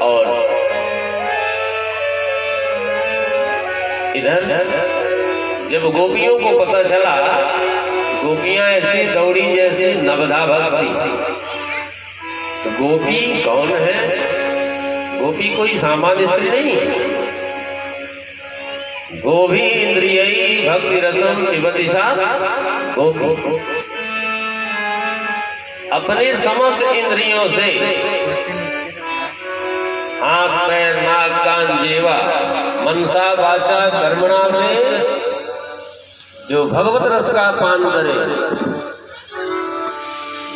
और इधर जब गोपियों को पता चला, गोपियां ऐसी दौड़ी जैसे नवधा भक्ति। तो गोपी कौन है? गोपी कोई सामान्य स्त्री नहीं है। गोभी इंद्रियई भक्ति रसम पिबतिसा गोपी। अपने समस्त इंद्रियों से, हाथ पैर नाक कान जीवा मनसा वाचा कर्मणा से जो भगवत रस का पान करे,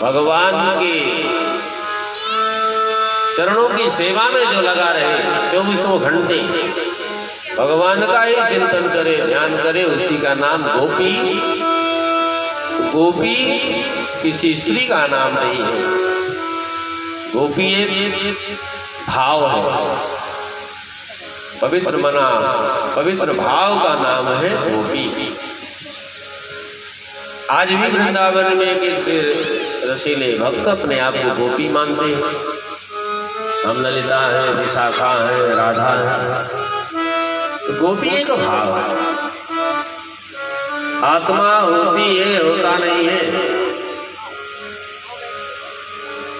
भगवान के चरणों की सेवा में जो लगा रहे, 24 घंटे भगवान का ही चिंतन करे, ध्यान करे, उसी का नाम गोपी। गोपी किसी स्त्री का नाम नहीं है, गोपी एक भाव है, पवित्र मना, पवित्र भाव का नाम है गोपी। आज भी वृंदावन में किसी रसीले भक्त अपने आप को गोपी मानते हैं। हम ललिता है, विशाखा है, राधा है। तो गोपी एक भाव है, आत्मा होती है, होता नहीं है।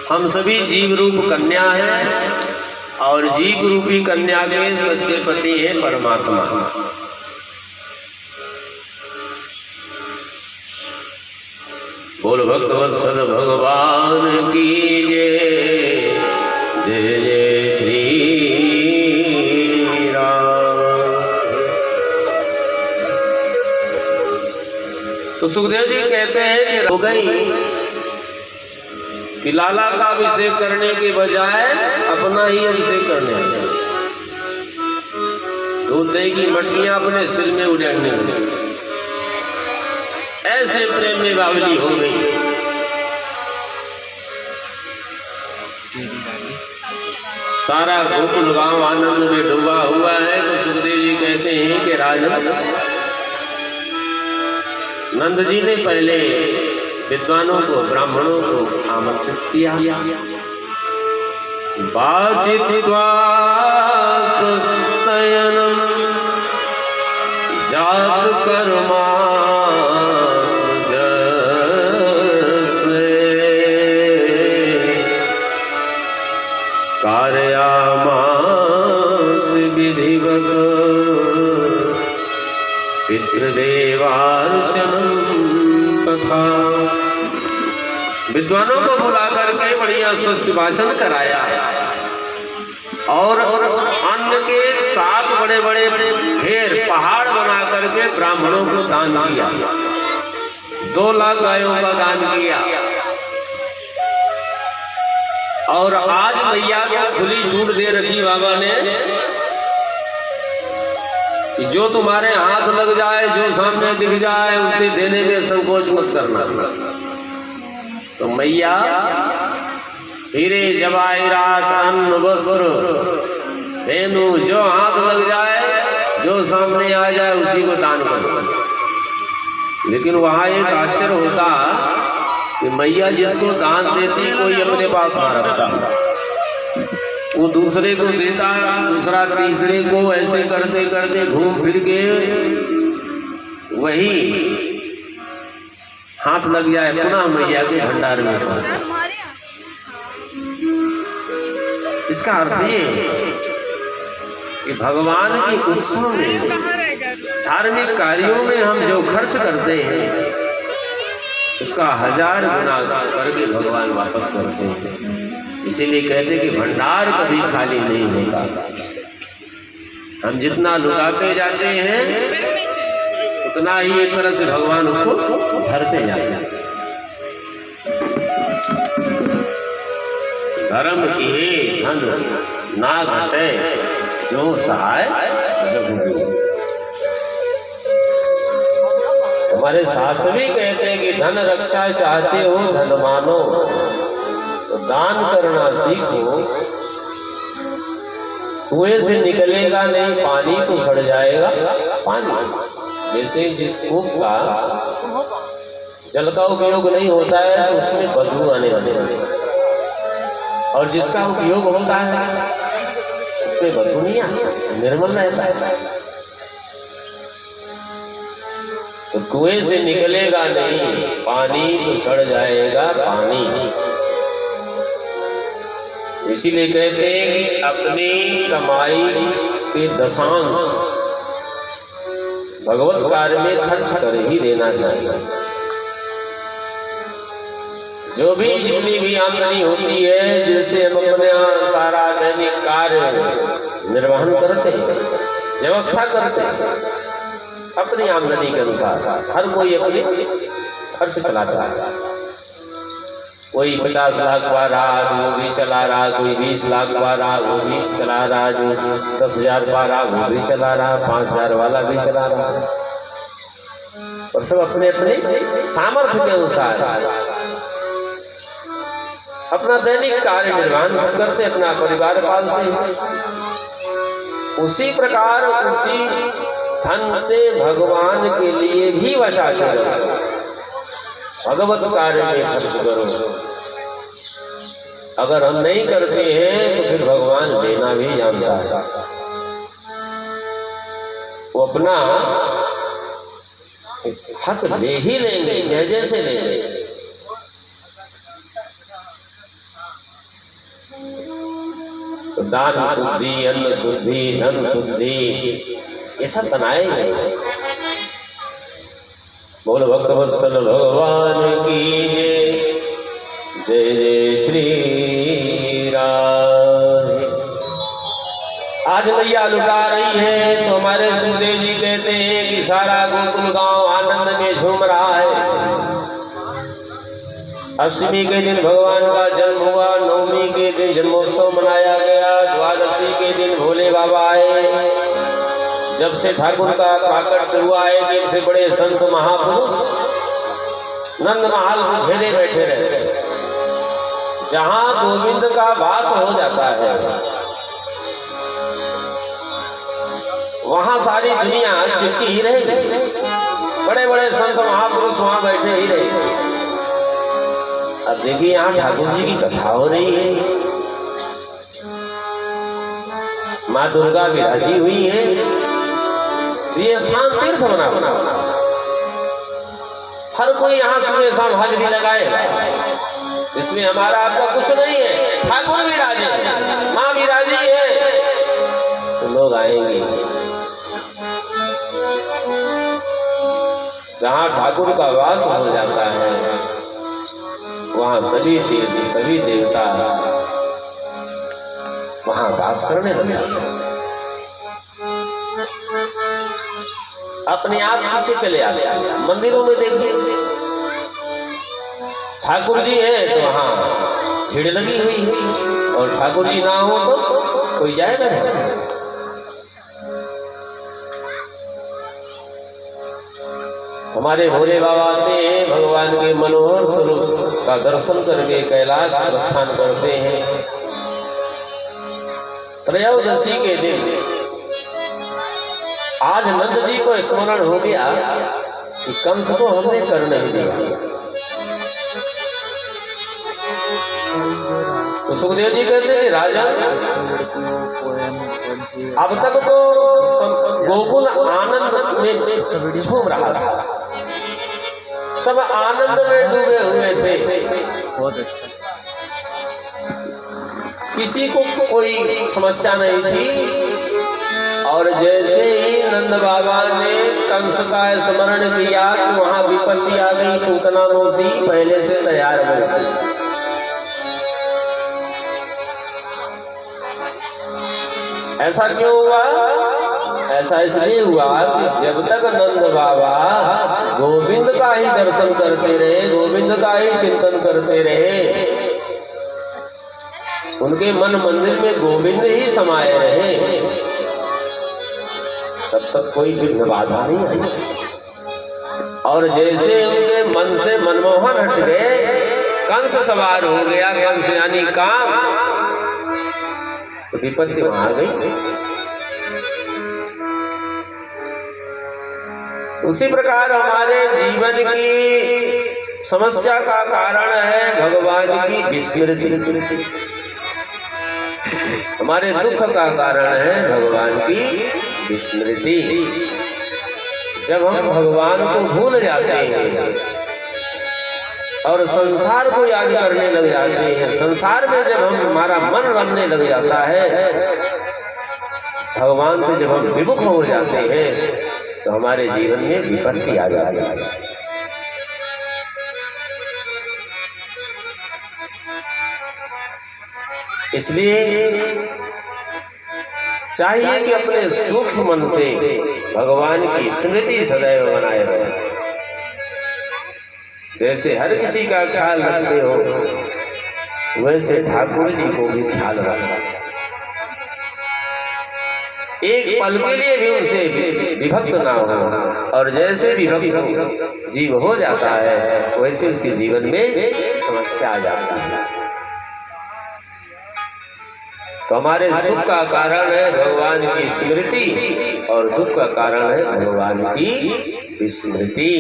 हम सभी जीव रूप कन्या हैं और जीव रूपी कन्या के सच्चे पति है परमात्मा। बोल भक्त वत्सल भगवान की जय, जय जय श्री राम। तो सुखदेव जी कहते हैं कि हो गई कि लाला का अभिषेक करने के बजाय अपना ही अभिषेक करने लगे। दूध दही की मटकियां अपने सिर में उड़ने लगे। ऐसे प्रेम में बावली हो गई। सारा गोकुल गांव आनंद में डूबा हुआ है। तो सुखदेव जी कहते हैं कि राजन, नंद जी ने पहले विद्वानों को, ब्राह्मणों को आमंत्रित किया। बाचित्वा स्वस्तयनं जात कर्मा कारयामास विधिवत पितृदेवार्चनं तथा। विद्वानों को बुला करके बढ़िया स्वस्थ भाषण कराया और अन्न के 7 बड़े बड़े ढेर पहाड़ बना करके ब्राह्मणों को दान किया। 2 लाख गायों का दान किया। और आज मैया को खुली छूट दे रखी बाबा ने कि जो तुम्हारे हाथ लग जाए, जो सामने दिख जाए, उसे देने में संकोच मत करना। तो मैया हीरे जवाहिरात अन्न वस्त्र धेनु जो हाथ लग जाए, जो सामने आ जाए, उसी को दान करो। लेकिन वहां एक आश्चर्य होता कि मैया जिसको दान देती कोई अपने पास ना रखता, वो दूसरे को देता, दूसरा तीसरे को, ऐसे करते करते घूम फिर के वही हाथ लग जाए पुनः मैया के भंडार में पहुंचे। इसका अर्थ ये है कि भगवान के उत्सव में, धार्मिक कार्यों में हम जो खर्च करते हैं उसका 1000 गुना करके भगवान वापस करते हैं। इसीलिए कहते कि भंडार कभी खाली नहीं होता। हम जितना लुटाते जाते हैं उतना ही एक तरह से भगवान उसको भरते जाते हैं। धर्म की धन ना घटे जो सहाय रघुवीर। हमारे शास्त्र भी कहते हैं कि धन रक्षा चाहते हो धनवानो तो दान करना सीखो। कुएं से निकलेगा नहीं पानी तो सड़ जाएगा पानी। वैसे जिस कूप का जल का उपयोग नहीं होता है तो उसमें बदबू आने लगती है, और जिसका उपयोग होता है इसमें बदबू नहीं आती, निर्मल रहता है। तो कुएं से निकलेगा नहीं पानी तो सड़ जाएगा पानी। इसीलिए कहते हैं कि अपनी कमाई के दशांश भगवत कार्य में खर्च कर ही देना चाहिए। जो भी जितनी भी आमदनी होती है, जिससे हम अपने सारा दैनिक कार्य निर्वहन करते हैं, व्यवस्था करते हैं, अपनी आमदनी के अनुसार हर कोई अपने खर्च चलाता है। कोई 50 लाख पा रहा वो भी चला रहा, कोई 20 लाख पा रहा वो भी चला रहा, जो 10,000 पा रहा वो भी चला रहा, 5,000 वाला भी चला रहा, और सब अपने अपने सामर्थ्य के अनुसार अपना दैनिक कार्य निर्वहन सब करते, अपना परिवार पालते हैं। उसी प्रकार उसी धन से भगवान के लिए भी वशा करो, भगवत कार्य में खर्च करो। अगर हम नहीं करते हैं तो फिर भगवान लेना भी जानता है, वो अपना हक ले ही लेंगे, जैसे लेंगे। तो दान शुद्धि, अन्न शुद्धि, धन शुद्धि, ये सब बनाए गए। बोल भक्त वत्सल भगवान की जय, जय जय श्री राम। आज मैया लुटा रही है तो हमारे सुखदेव जी कहते हैं कि सारा गोकुल गांव आनंद में झूम रहा है। अष्टमी के दिन भगवान का जन्म हुआ, नवमी के दिन जन्मोत्सव मनाया गया, द्वादशी के दिन भोले बाबा आए। जब से ठाकुर का प्राकट्य हुआ है कि इनसे बड़े संत महापुरुष नंदमहल को घेरे बैठे रहे। जहां गोविंद का वास हो जाता है वहां सारी दुनिया चिपकी ही रहेगी, बड़े बड़े संत महापुरुष वहां बैठे ही रहेंगे। अब देखिए यहाँ ठाकुर जी की कथा हो रही है, माँ दुर्गा विराजी हुई है, तो ये स्थान तीर्थ बना। हर कोई यहाँ सुबह शाम हाजरी लगाएगा, इसमें हमारा आपका कुछ नहीं है। ठाकुर विराजी, माँ विराजी है तो लोग आएंगे। जहाँ ठाकुर का वास हो जाता है वहाँ सभी तीर्थ, सभी देवता वहाँ वास करने लग जाते हैं। अपने आप पीछे चले आते हैं। मंदिरों में देखिए ठाकुर जी है तो वहाँ भीड़ लगी हुई है, और ठाकुर जी ना हो तो कोई जाएगा नहीं। हमारे भोले बाबा आते हैं, भगवान के मनोहर स्वरूप का दर्शन करके कैलाश प्रस्थान करते हैं। त्रयोदशी के दिन आज नंद जी को स्मरण हो गया कि कंस को हमने कर नहीं दिया। तो सुखदेव जी कहते हैं राजा, अब तक तो गोकुल आनंद में झूम रहा था, सब आनंद में डूबे हुए थे, बहुत अच्छा, किसी को कोई समस्या नहीं थी। और जैसे ही नंद बाबा ने कंस का स्मरण किया कि वहां विपत्ति आ गई, पूतना मौसी पहले से तैयार हो गई। ऐसा क्यों हुआ? ऐसा इसलिए हुआ कि जब तक नंद बाबा गोविंद का ही दर्शन करते रहे, गोविंद का ही चिंतन करते रहे, उनके मन मंदिर में गोविंद ही समाये रहे, तब तक कोई विघ्न बाधा नहीं आई। और जैसे उनके मन से मनमोहन हट गए, कंस सवार हो गया, कंस यानी काम, तो विपत्ति वहां आ गई। उसी प्रकार हमारे जीवन की समस्या का कारण है भगवान की विस्मृति। हमारे दुख का कारण है भगवान की विस्मृति। जब हम भगवान को भूल जाते हैं और संसार को याद करने लग जाते हैं, संसार में जब हमारा मन रमने लग जाता है, भगवान से जब हम विमुख हो जाते हैं तो हमारे जीवन में विपत्ति आ जाती है। इसलिए चाहिए कि अपने सूक्ष्म मन से भगवान की स्मृति सदैव बनाए रखें। जैसे हर किसी का ख्याल रखते हो वैसे ठाकुर जी को भी ख्याल रखना। एक पल के लिए भी उनसे विभक्त ना हो, और जैसे विभक्त जीव हो जाता है वैसे उसके जीवन में समस्या आ जाती है। तो हमारे सुख का कारण है भगवान की स्मृति और दुख का कारण है भगवान की विस्मृति।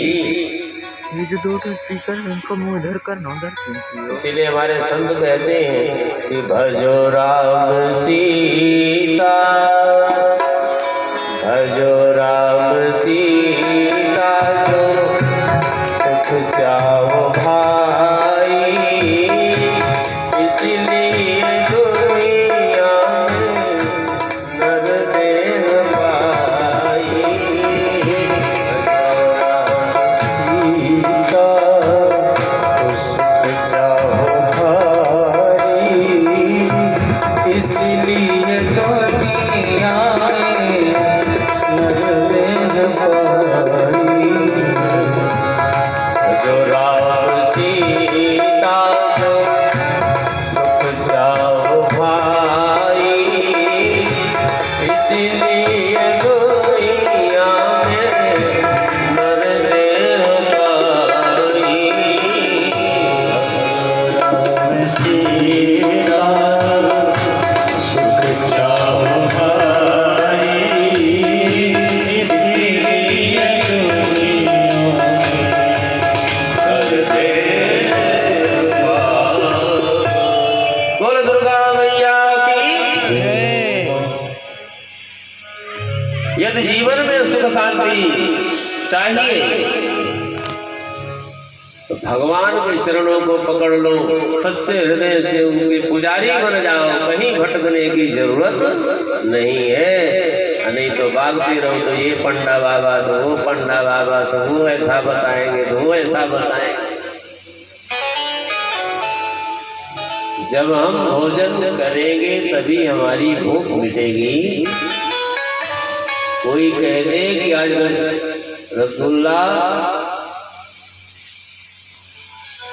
ये जो दो स्पीकर है उनका मुंह इधर करना उधर क्यों? इसीलिए हमारे संत कहते हैं कि भजो राम सीता, भजो राम सीता, जो सुख चाहो भाई, इसलिए दुनिया में नर देह पाई। सीता सुख चाहो भाई, इसलिए दुनिया में नर देह पाई। जो राम सीता जो सुख चाहो भाई, इसलिए दुनिया में नर देह पाई। राम सीता सुख चाहो भाई, इसलिए दुनिया नर देह पाई। बोल दुर्गा मैया की जय। यदि जीवन में सुख शांति चाहिए तो भगवान के चरणों को पकड़ लो, सच्चे हृदय से उनके पुजारी बन जाओ, कहीं भटकने की जरूरत नहीं है। नहीं तो भागते रहो तो ये पंडा बाबा तो वो पंडा बाबा तो वो ऐसा बताएंगे तो वो ऐसा बताएंगे। जब हम भोजन करेंगे तभी हमारी भूख मिटेगी। कोई कह दे कि आज रसगुल्ला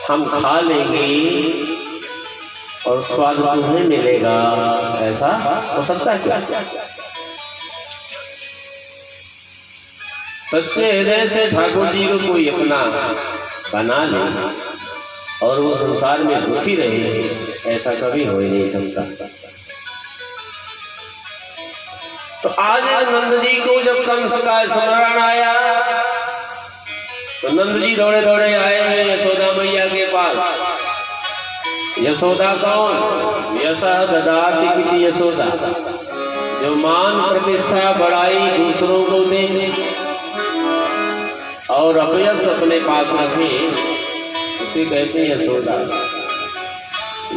हम खा लेंगे और स्वाद तुम्हें मिलेगा, ऐसा हो सकता है क्या? सच्चे हृदय से ठाकुर जी को कोई अपना बना ले और वो संसार में दुखी रहे, ऐसा कभी हो ही नहीं सकता। तो आज नंद जी को जब कंस का स्मरण आया तो नंद जी दौड़े दौड़े आए हैं यशोदा मैया के पास। यशोदा कौन? यशा ददाति पिति यशोदा, जो मान प्रतिष्ठा बढ़ाई दूसरों को दे और अपयश अपने पास रखे, उसे कहते हैं यशोदा।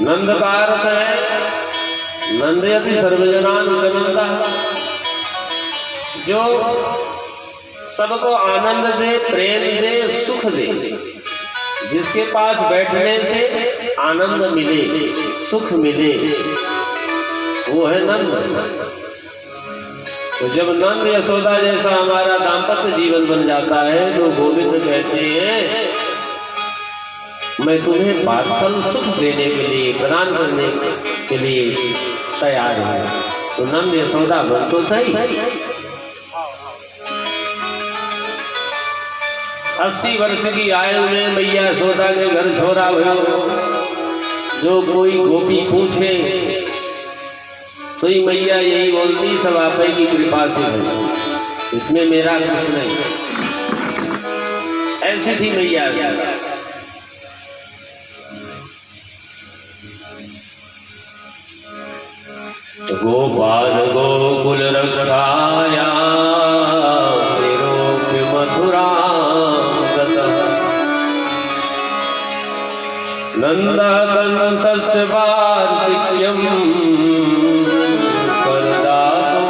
नंद का अर्थ है नंदयति सर्वजनान सनंदा, जो सबको आनंद दे, प्रेम दे, सुख दे। जिसके पास बैठने से आनंद मिले, सुख मिले, वो है नंद। तो जब नंद यशोदा जैसा हमारा दाम्पत्य जीवन बन जाता है तो गोविंद कहते हैं मैं तुम्हें बात्सल सुख देने के लिए, प्रदान करने के लिए तैयार हूं। तो नंद यशोदा बन तो सही। 80 वर्ष की आयु में मैया यशोदा के घर छोरा भयो। जो कोई गोपी पूछे सोई मैया यही बोलती सब आप ही की कृपा से है, इसमें मेरा कुछ नहीं। ऐसी थी मैया यशोदा। गोपाल गोकुल रक्षाया विरूप्य मथुरा गतः नन्दकंसस्य वार्षिक्यं करदातुं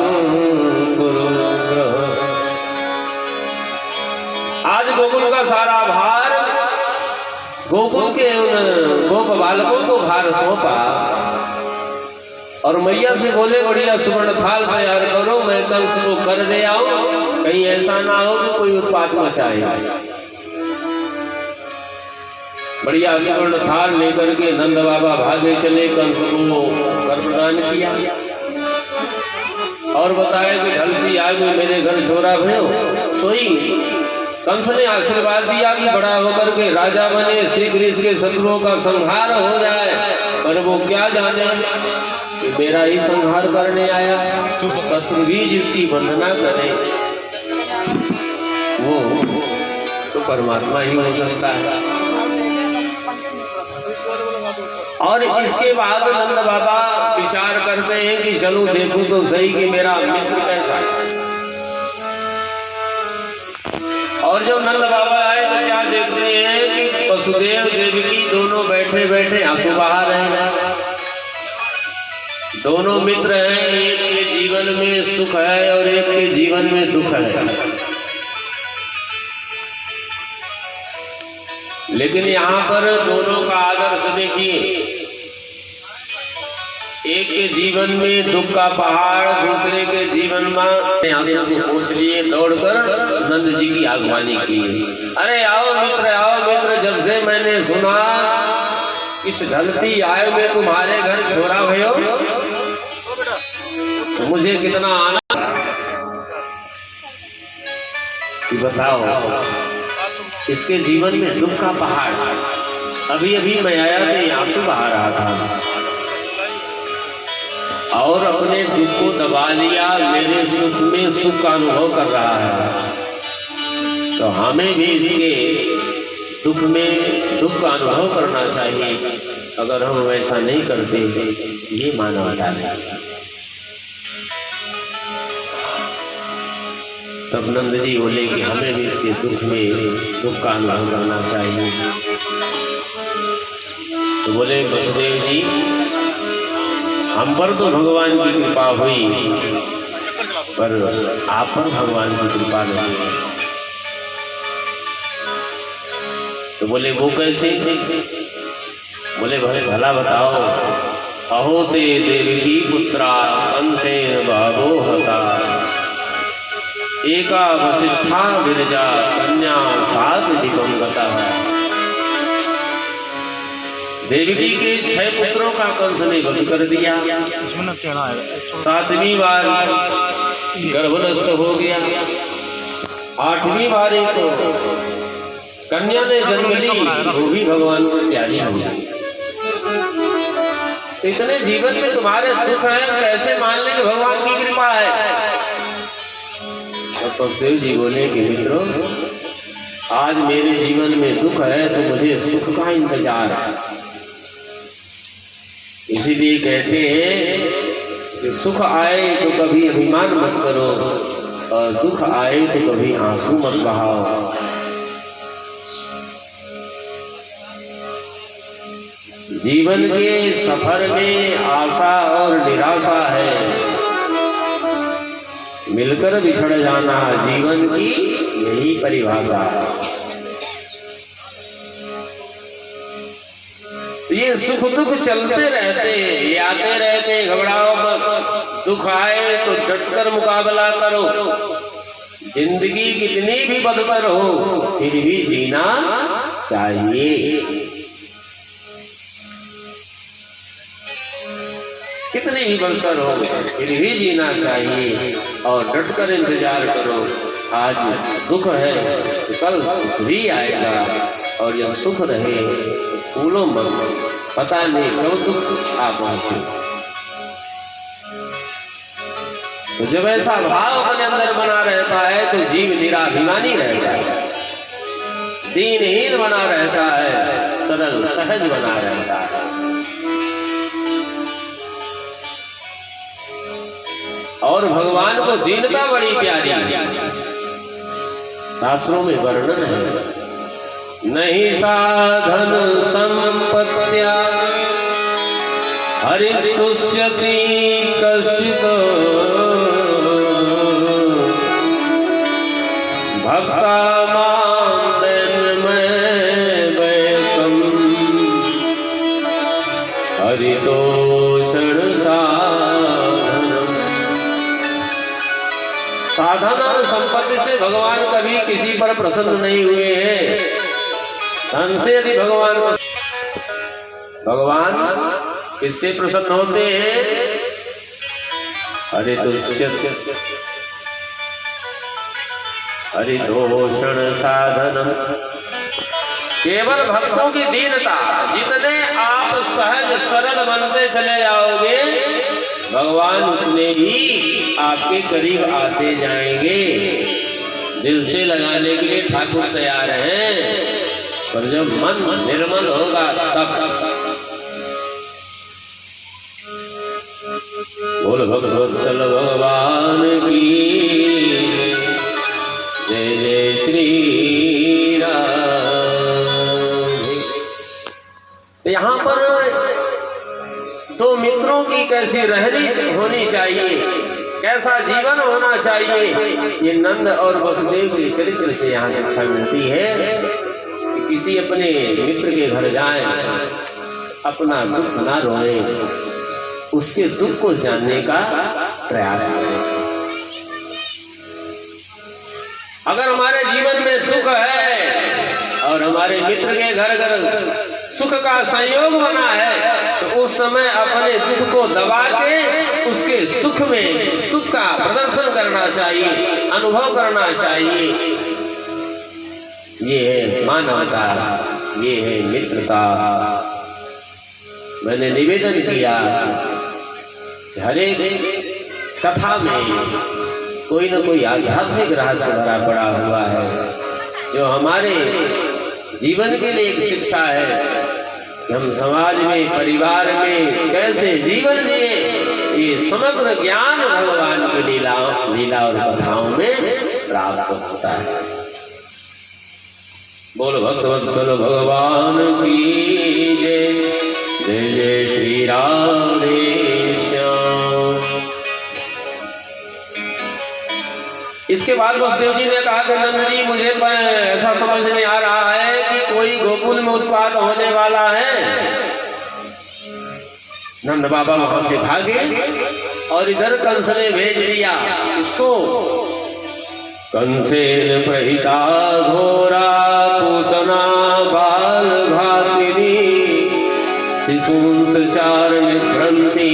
कुरुग्रह। आज गोकुल का सारा भार गोकुल के उन गोप बालकों को भार सौंपा और मैया से बोले बढ़िया सुवर्ण थाल तैयार करो, मैं कंस को कर दे आऊं, कहीं ऐसा ना हो कि कोई उत्पात मचाए। बढ़िया सुवर्ण थाल लेकर के नंद बाबा भागे चले, कंस को कर प्रदान किया और बताया कि ढलती आग में मेरे घर छोरा भयो सोई। कंस ने आशीर्वाद दिया कि बड़ा होकर के राजा बने, शीघ्र इसके शत्रुओं का संहार हो जाए, पर वो क्या जाने कि मेरा ही संहार करने आया। शत्रु भी जिसकी वंदना करे वो तो परमात्मा ही हो सकता है। और इसके बाद नंद बाबा विचार करते हैं कि चलो देखूं तो सही कि मेरा मित्र कैसा है। और जब नंद बाबा आए तो क्या देखते हैं कि वसुदेव देवकी दोनों बैठे बैठे आंसू बहा रहे हैं। दोनों मित्र हैं, एक के जीवन में सुख है और एक के जीवन में दुख है। लेकिन यहाँ पर दोनों का आदर्श देखिए, एक के जीवन में दुख का पहाड़, दूसरे के जीवन में आंसू को पूछ लिए दौड़कर नंद जी की आगवानी की। अरे आओ मित्र, जब से मैंने सुना इस ढलती आयु में तुम्हारे घर छोरा भयो तो मुझे कितना आनंद कि बताओ। इसके जीवन में दुख का पहाड़, अभी अभी मैं आया तो आंसू बहा रहा था और अपने दुख को दबा लिया, मेरे सुख में सुख का अनुभव कर रहा है। तो हमें भी इसके दुख में दुख का अनुभव करना चाहिए। अगर हम वैसा नहीं करते ये मानवता है। तब नंद जी बोले कि हमें भी इसके दुख में दुख का अनुभव करना चाहिए। तो बोले वसुदेव जी, हम पर तो भगवान की कृपा हुई, पर आप पर भगवान की कृपा नहीं है। तो बोले वो कैसे? बोले भला बताओ। अहो ते देवकी पुत्रा कंसेन बाबो हता, एका वसिष्ठा विरजा कन्या सात दिगम गता। देवकी के 6 पुत्रों का कंस ने वध कर दिया, 7वीं बार गर्भ नष्ट हो गया, 8वीं बार तो कन्या ने जन्म ली, वो भी भगवान को त्यागी हुई। इतने जीवन में तुम्हारे दुख है, कैसे मान ले कि भगवान की कृपा है? तो वसुदेव जी बोले कि मित्रों, आज मेरे जीवन में दुख है तो मुझे सुख का इंतजार है। इसीलिए कहते हैं कि सुख आए तो कभी अभिमान मत करो और दुख आए तो कभी आंसू मत बहाओ। जीवन के सफर में आशा और निराशा है, मिलकर बिछड़ जाना जीवन की यही परिभाषा है। तो ये सुख दुख चलते रहते हैं, ये आते रहते हैं, घबराओ मत। दुख आए तो डटकर मुकाबला करो। जिंदगी कितनी भी बदतर हो फिर भी जीना चाहिए। कितनी भी बदतर हो फिर भी जीना चाहिए और डटकर इंतजार करो। आज दुख है तो कल सुख भी आएगा, और जब सुख रहे तो फूलो मत, पता नहीं कब दुख आ पहुंचे। तो जब ऐसा भाव अपने अंदर बना रहता है तो जीव निराभिमानी रहता है, दीनहीन बना रहता है, सरल सहज बना रहता है। और भगवान को दीनता बड़ी प्यारी है। शास्त्रों में वर्णन है, नहीं साधन संपत्त्या हरिस्तुष्यति कश्चित् भक्ता मां वैकम हरितोषण साधनम। साधन और संपत्ति से भगवान कभी किसी पर प्रसन्न नहीं हुए हैं। धन से यदि भगवान किससे प्रसन्न होते हैं? हरितोषण साधनम। केवल भक्तों की दीनता, जितने आप सहज सरल बनते चले जाओगे भगवान उतने ही आपके करीब आते जाएंगे। दिल से लगाने के लिए ठाकुर तैयार हैं, पर जब मन निर्मल होगा तब। बोल भगवत्सल भगवान की जय जय श्री राम। तो यहाँ पर दो मित्रों की कैसी रहनी होनी चाहिए, कैसा जीवन होना चाहिए, ये नंद और वसुदेव के चरित्र से यहाँ शिक्षा मिलती है कि किसी अपने मित्र के घर जाएं, अपना दुख ना रोए, उसके दुख को जानने का प्रयास करें। अगर हमारे जीवन में दुख है और हमारे मित्र के घर सुख का संयोग बना है तो उस समय अपने दुख को दबा के उसके सुख में सुख का प्रदर्शन करना चाहिए, अनुभव करना चाहिए। ये है मानवता, ये है मित्रता। मैंने निवेदन किया हर एक कथा में कोई न कोई आध्यात्मिक रहस्य भरा पड़ा हुआ है, जो हमारे जीवन के लिए एक शिक्षा है कि हम समाज में, परिवार में कैसे जीवन जिए। ये समग्र ज्ञान भगवान की लीला और कथाओं में प्राप्त होता है। बोल भक्तवत्सल भगवान की जय जय जय श्री राधे श्याम। इसके बाद वसुदेव जी ने कहा कि नंद जी, मुझे ऐसा समझ में आ रहा है कि कोई गोकुल में उत्पात होने वाला है। नंद बाबा वहां से भागे और इधर कंस ने भेज दिया इसको। कंसेन प्रहिता घोरा पूतना बाल भातिनी शिशुंस चार निभ्रंती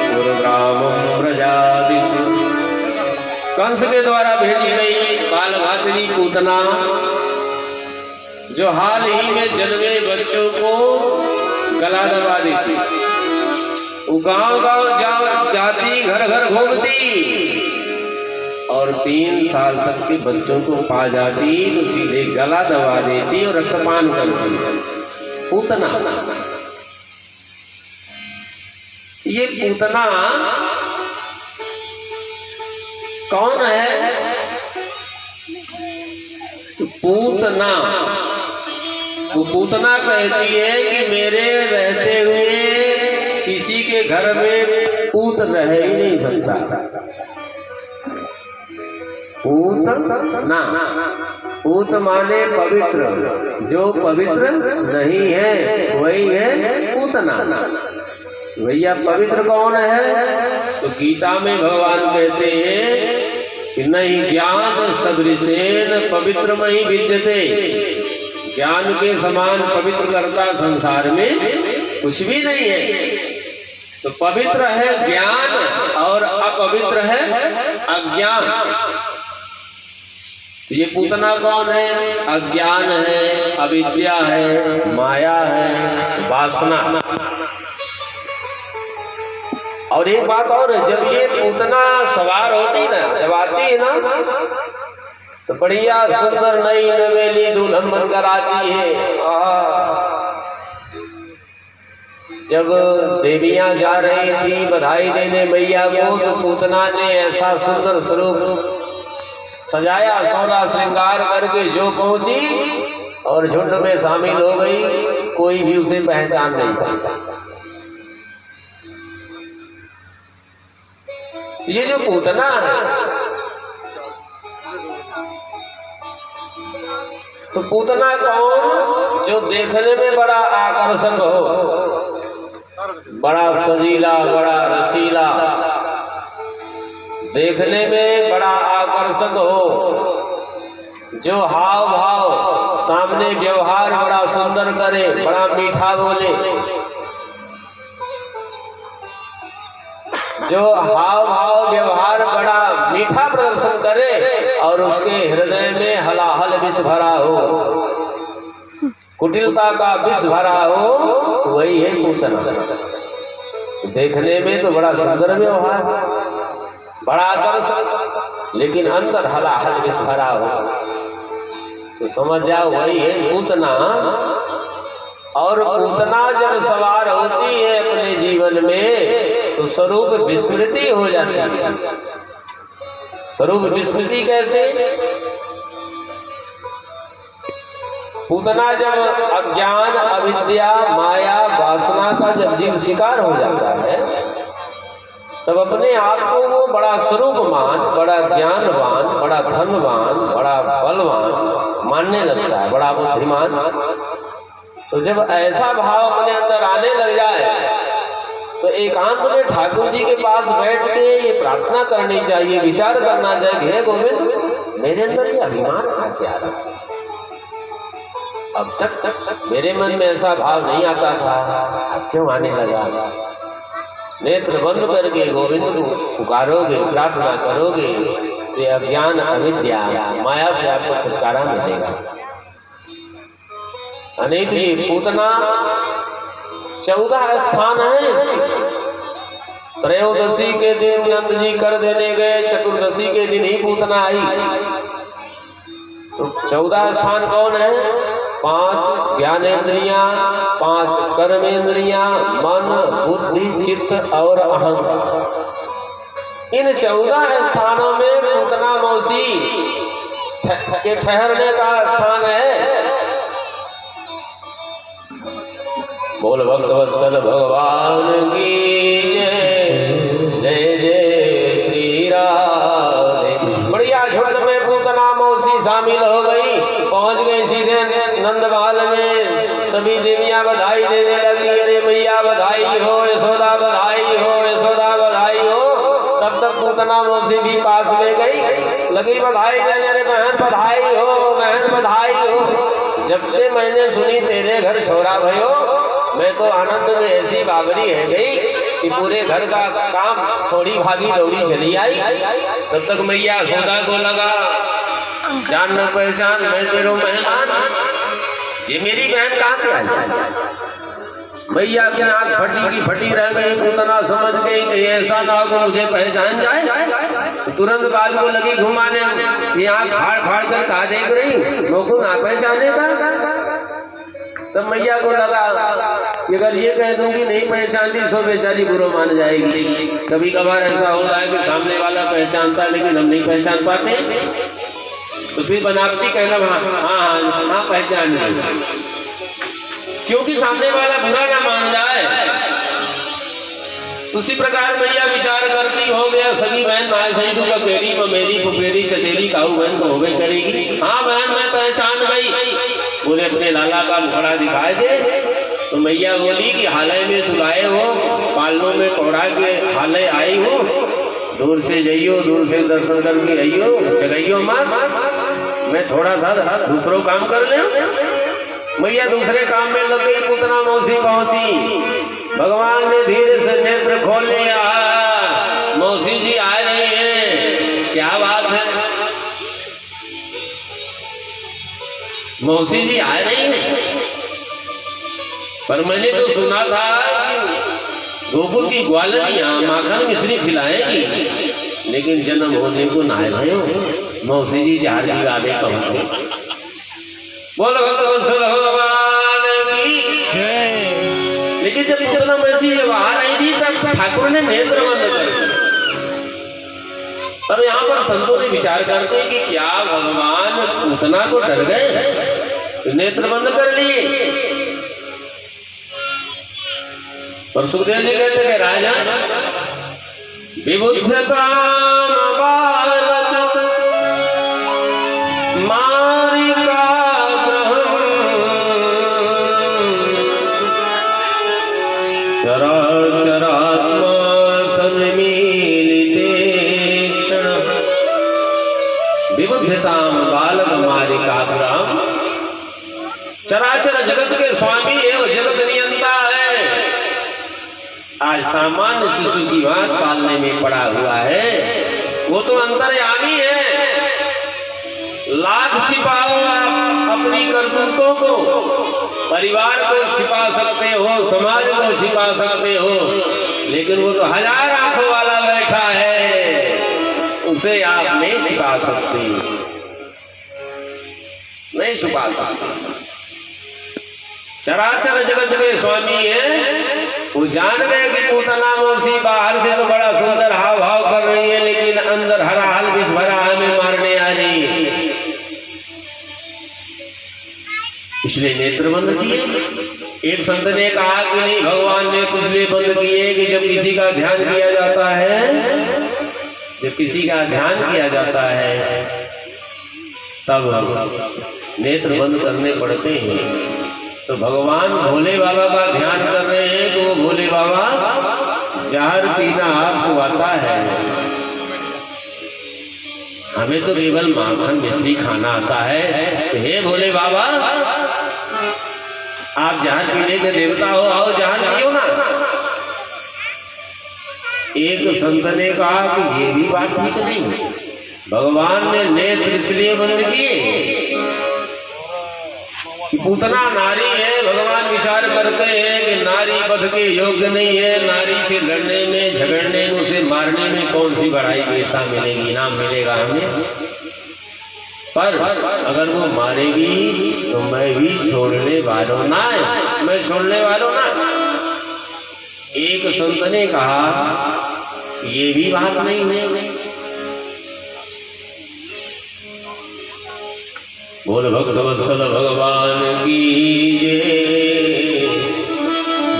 पुरग्रामं प्रजादिषु। कंस के द्वारा भेजी गई बाल भातिनी पूतना, जो हाल ही में जन्मे बच्चों को गला दबा देती, वो गांव गांव जाती, घर घर घूमती और 3 साल तक के बच्चों को पा जाती तो सीधे गला दबा देती और रक्तपान करती। पूतना, ये पूतना कौन है? तो पूतना, वो पूतना कहती है कि मेरे रहते हुए किसी के घर में पूत रह ही नहीं सकता। पूतना, पूत माने पवित्र, जो पवित्र नहीं है वही है पूतना। भैया पवित्र कौन है? तो गीता में भगवान कहते हैं कि नहीं ज्ञान सदृशेन पवित्रमयि विद्यते। ज्ञान के समान पवित्र करता संसार में कुछ भी नहीं है। तो पवित्र है ज्ञान और अपवित्र है अज्ञान। तो ये पूतना कौन है? अज्ञान है, अविद्या है, माया है, वासना। और एक बात और है, जब ये पूतना सवार होती ना, जब आती है ना, तो बढ़िया सुंदर नई नवेली दुल्हन बनकर आती है। जब देवियां जा रही थी बधाई देने मैया को, तो पूतना ने ऐसा सुंदर स्वरूप सजाया, सोलह श्रृंगार करके जो पहुंची और झुंड में शामिल हो गई, कोई भी उसे पहचान नहीं पाता। ये जो पूतना है, तो पूतना कौन? जो देखने में बड़ा आकर्षक हो, बड़ा सजीला, बड़ा रसीला, देखने में बड़ा आकर्षक हो, जो हाव भाव सामने व्यवहार बड़ा सुंदर करे, बड़ा मीठा बोले, जो हाव भाव व्यवहार बड़ा मीठा प्रदर्शन करे और उसके हृदय में हलाहल विष भरा हो, कुटिलता का विष भरा हो, वही है पूतना। देखने में तो बड़ा सुंदर व्यवहार, बड़ा आकर्षक, लेकिन अंदर हलाहल विष भरा हो, तो समझ जाओ वही है पूतना। और पूतना जब सवार होती है अपने जीवन में, तो स्वरूप विस्मृति हो जाती है। स्वरूप विस्मृति कैसे? पूतना जब अज्ञान, अविद्या, माया, वासना का जब जीव शिकार हो जाता है, तब अपने आप को वो बड़ा स्वरूपमान, बड़ा ज्ञानवान, बड़ा धनवान, बड़ा बलवान मानने लगता है, बड़ा बुद्धिमान। तो जब ऐसा भाव अपने अंदर आने लग जाए, तो एकांत में ठाकुर जी के पास बैठ के ये प्रार्थना करनी चाहिए, विचार करना चाहिए, हे गोविंद, मेरे अंदर ये अभिमान कहाँ से आ रहा? अब तक मेरे मन में ऐसा भाव नहीं आता था, अब क्यों आने लगा? नेत्र बंद करके गोविंद को पुकारोगे, प्रार्थना करोगे, तो ये अज्ञान, अविद्या, माया से आपको छुटकारा मिलेगा। अनेक ये पूतना 14 स्थान है इसके। त्रयोदशी के दिन नंद जी कर देने गए, चतुर्दशी के दिन ही पूतना आई। तो 14 स्थान कौन है? 5 ज्ञानेंद्रियां, 5 कर्मेंद्रियां, मन, बुद्धि, चित्त और अहंकार। इन 14 स्थानों में पूतना मौसी के ठहरने का स्थान है। बोल भक्तवत्सल भगवान की जय, जय जय श्री राधे। बढ़िया झुंड में पूतना मौसी शामिल हो गई, पहुंच गई सीधे नंदबाल में। सभी देवियां बधाई देने लगी, अरे मैया बधाई हो, यशोदा बधाई हो, यशोदा बधाई हो। तब तक पूतना मौसी भी पास में गई, लगी बधाई देने, अरे बहन बधाई हो, बहन बधाई हो। जब से मैंने सुनी तेरे घर छोरा भयो, मैं तो आनंद में ऐसी बाबरी है गई कि पूरे घर का काम छोड़ी भागी दौड़ी चली आई। तब तक मैया यशोदा को लगा, जान न पहचान मैं तेरो मेहमान, ये मेरी बहन कहाँ से आई? मैया की आंख फटी की फटी रह गई। पूतना समझ गई कि ऐसा ना हो मुझे पहचान जाए। तुरंत बाल को लगी घुमाने, ये आंख फाड़ फाड़ कर कहा देख रही, लोगों ना पहचाने का। तब मैया को लगा कि अगर ये कह दूंगी नहीं पहचानती तो बेचारी बुरा मान जाएगी। कभी कभार ऐसा होता है कि सामने वाला पहचानता है लेकिन हम नहीं पहचान पाते, तो फिर बनावटी कहना हाँ हाँ हाँ पहचान जाए, क्योंकि सामने वाला बुरा ना मान जाए। उसी प्रकार मैया विचार करती हो गया, सभी बहन माए सही तू ककेरी ममेरी पुपेरी चचेरी काऊ बहन तो हो गई करेगी। हाँ बहन मैं पहचान गई, बोले अपने लाला का मुखड़ा दिखाए दे। तो मैया बोली कि हालय में सुलाए हो, पालनों में पौड़ा के हालय आई हो, दूर से जाइयो, दूर से दर्शन करके आइयो, जगाइयो माँ, मैं थोड़ा सा दूसरों काम कर ले। मैया दूसरे काम में लग गई। पूतना मौसी पहुंची, भगवान ने धीरे से नेत्र खोल लिया, मौसी जी आ रही हैं, क्या बात है? मौसी जी आ रही हैं, पर मैंने तो सुना था गोकुल की ग्वालनियां माखन मिश्री खिलाएगी, लेकिन जन्म होने को ना भयो। मौसी जी जार की आगे कहूँ बोलो भगवान की। लेकिन जब पूतना वैसी वहां नहीं थी तब ठाकुर ने नेत्र बंद कर दिए। तब यहाँ पर संतों ने विचार करते हैं कि क्या भगवान पूतना को डर गए, नेत्र बंद कर लिए। और सुखदेव जी कहते हैं राजा विबुद्धता चराचरात्मा सन्मीलिते क्षण विबुद्धताम बालक मारिकाग्रहम। चराचर जगत के स्वामी है और जगत नियंता है। आज सामान्य शिशु की बात पालने में पड़ा हुआ है, वो तो अंतर्यामी है। लाख छिपाओ आप अपनी करतूतों को, परिवार को छिपा सकते हो, समाज को छिपा सकते हो, लेकिन वो तो 1000 आंखों वाला बैठा है, उसे आप नहीं छिपा सकते, नहीं छुपा सकते। चराचर जगत के स्वामी है, वो जान गए कि पूतना मौसी बाहर से तो बड़ा सुंदर हाव भाव कर रही है, लेकिन अंदर हरा हल विष भरा हमें मारने आ रही है, इसलिए नेत्र बंद किए। एक संत ने कहा कि नहीं, भगवान ने कुछ लिए बंद किए कि जब किसी का ध्यान किया जाता है, जब किसी का ध्यान किया जाता है तब नेत्र बंद करने पड़ते हैं। तो भगवान भोले बाबा का ध्यान कर रहे हैं तो वो भोले बाबा जहर पीना आपको आता है, हमें तो केवल माखन मिश्री खाना आता है। तो हे भोले बाबा, आप जहर पीने के देवता हो, आओ जहर पियो ना। एक संत ने कहा कि ये भी बात ठीक नहीं, भगवान ने नेत्र इसलिए बंद किए कि पूतना नारी है। भगवान विचार करते हैं कि नारी वध के योग्य नहीं है, नारी से लड़ने में, झगड़ने में, उसे मारने में कौन सी बड़ाई वीरता मिलेगी, इनाम मिलेगा हमें। पर अगर वो मारेगी तो मैं भी छोड़ने वालों ना है, मैं छोड़ने वालों ना। एक संत ने कहा ये भी बात नहीं है। बोल भक्त वत्सल भगवान की जय,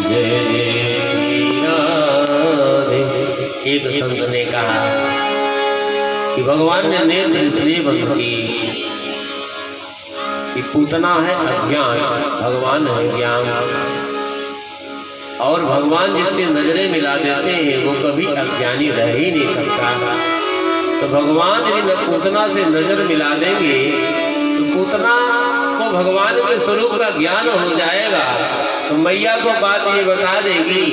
जय जय श्री राधे। एक संत ने कहा कि भगवान ने नेत्र इसलिए बंद की कि पूतना है अज्ञान, भगवान है ज्ञान, और भगवान जिससे नजरें मिला देते हैं वो कभी अज्ञानी रह ही नहीं सकता। तो भगवान यदि पूतना से नजर मिला देंगे तो पूतना को भगवान के स्वरूप का ज्ञान हो जाएगा। तो मैया को बात ये बता देगी,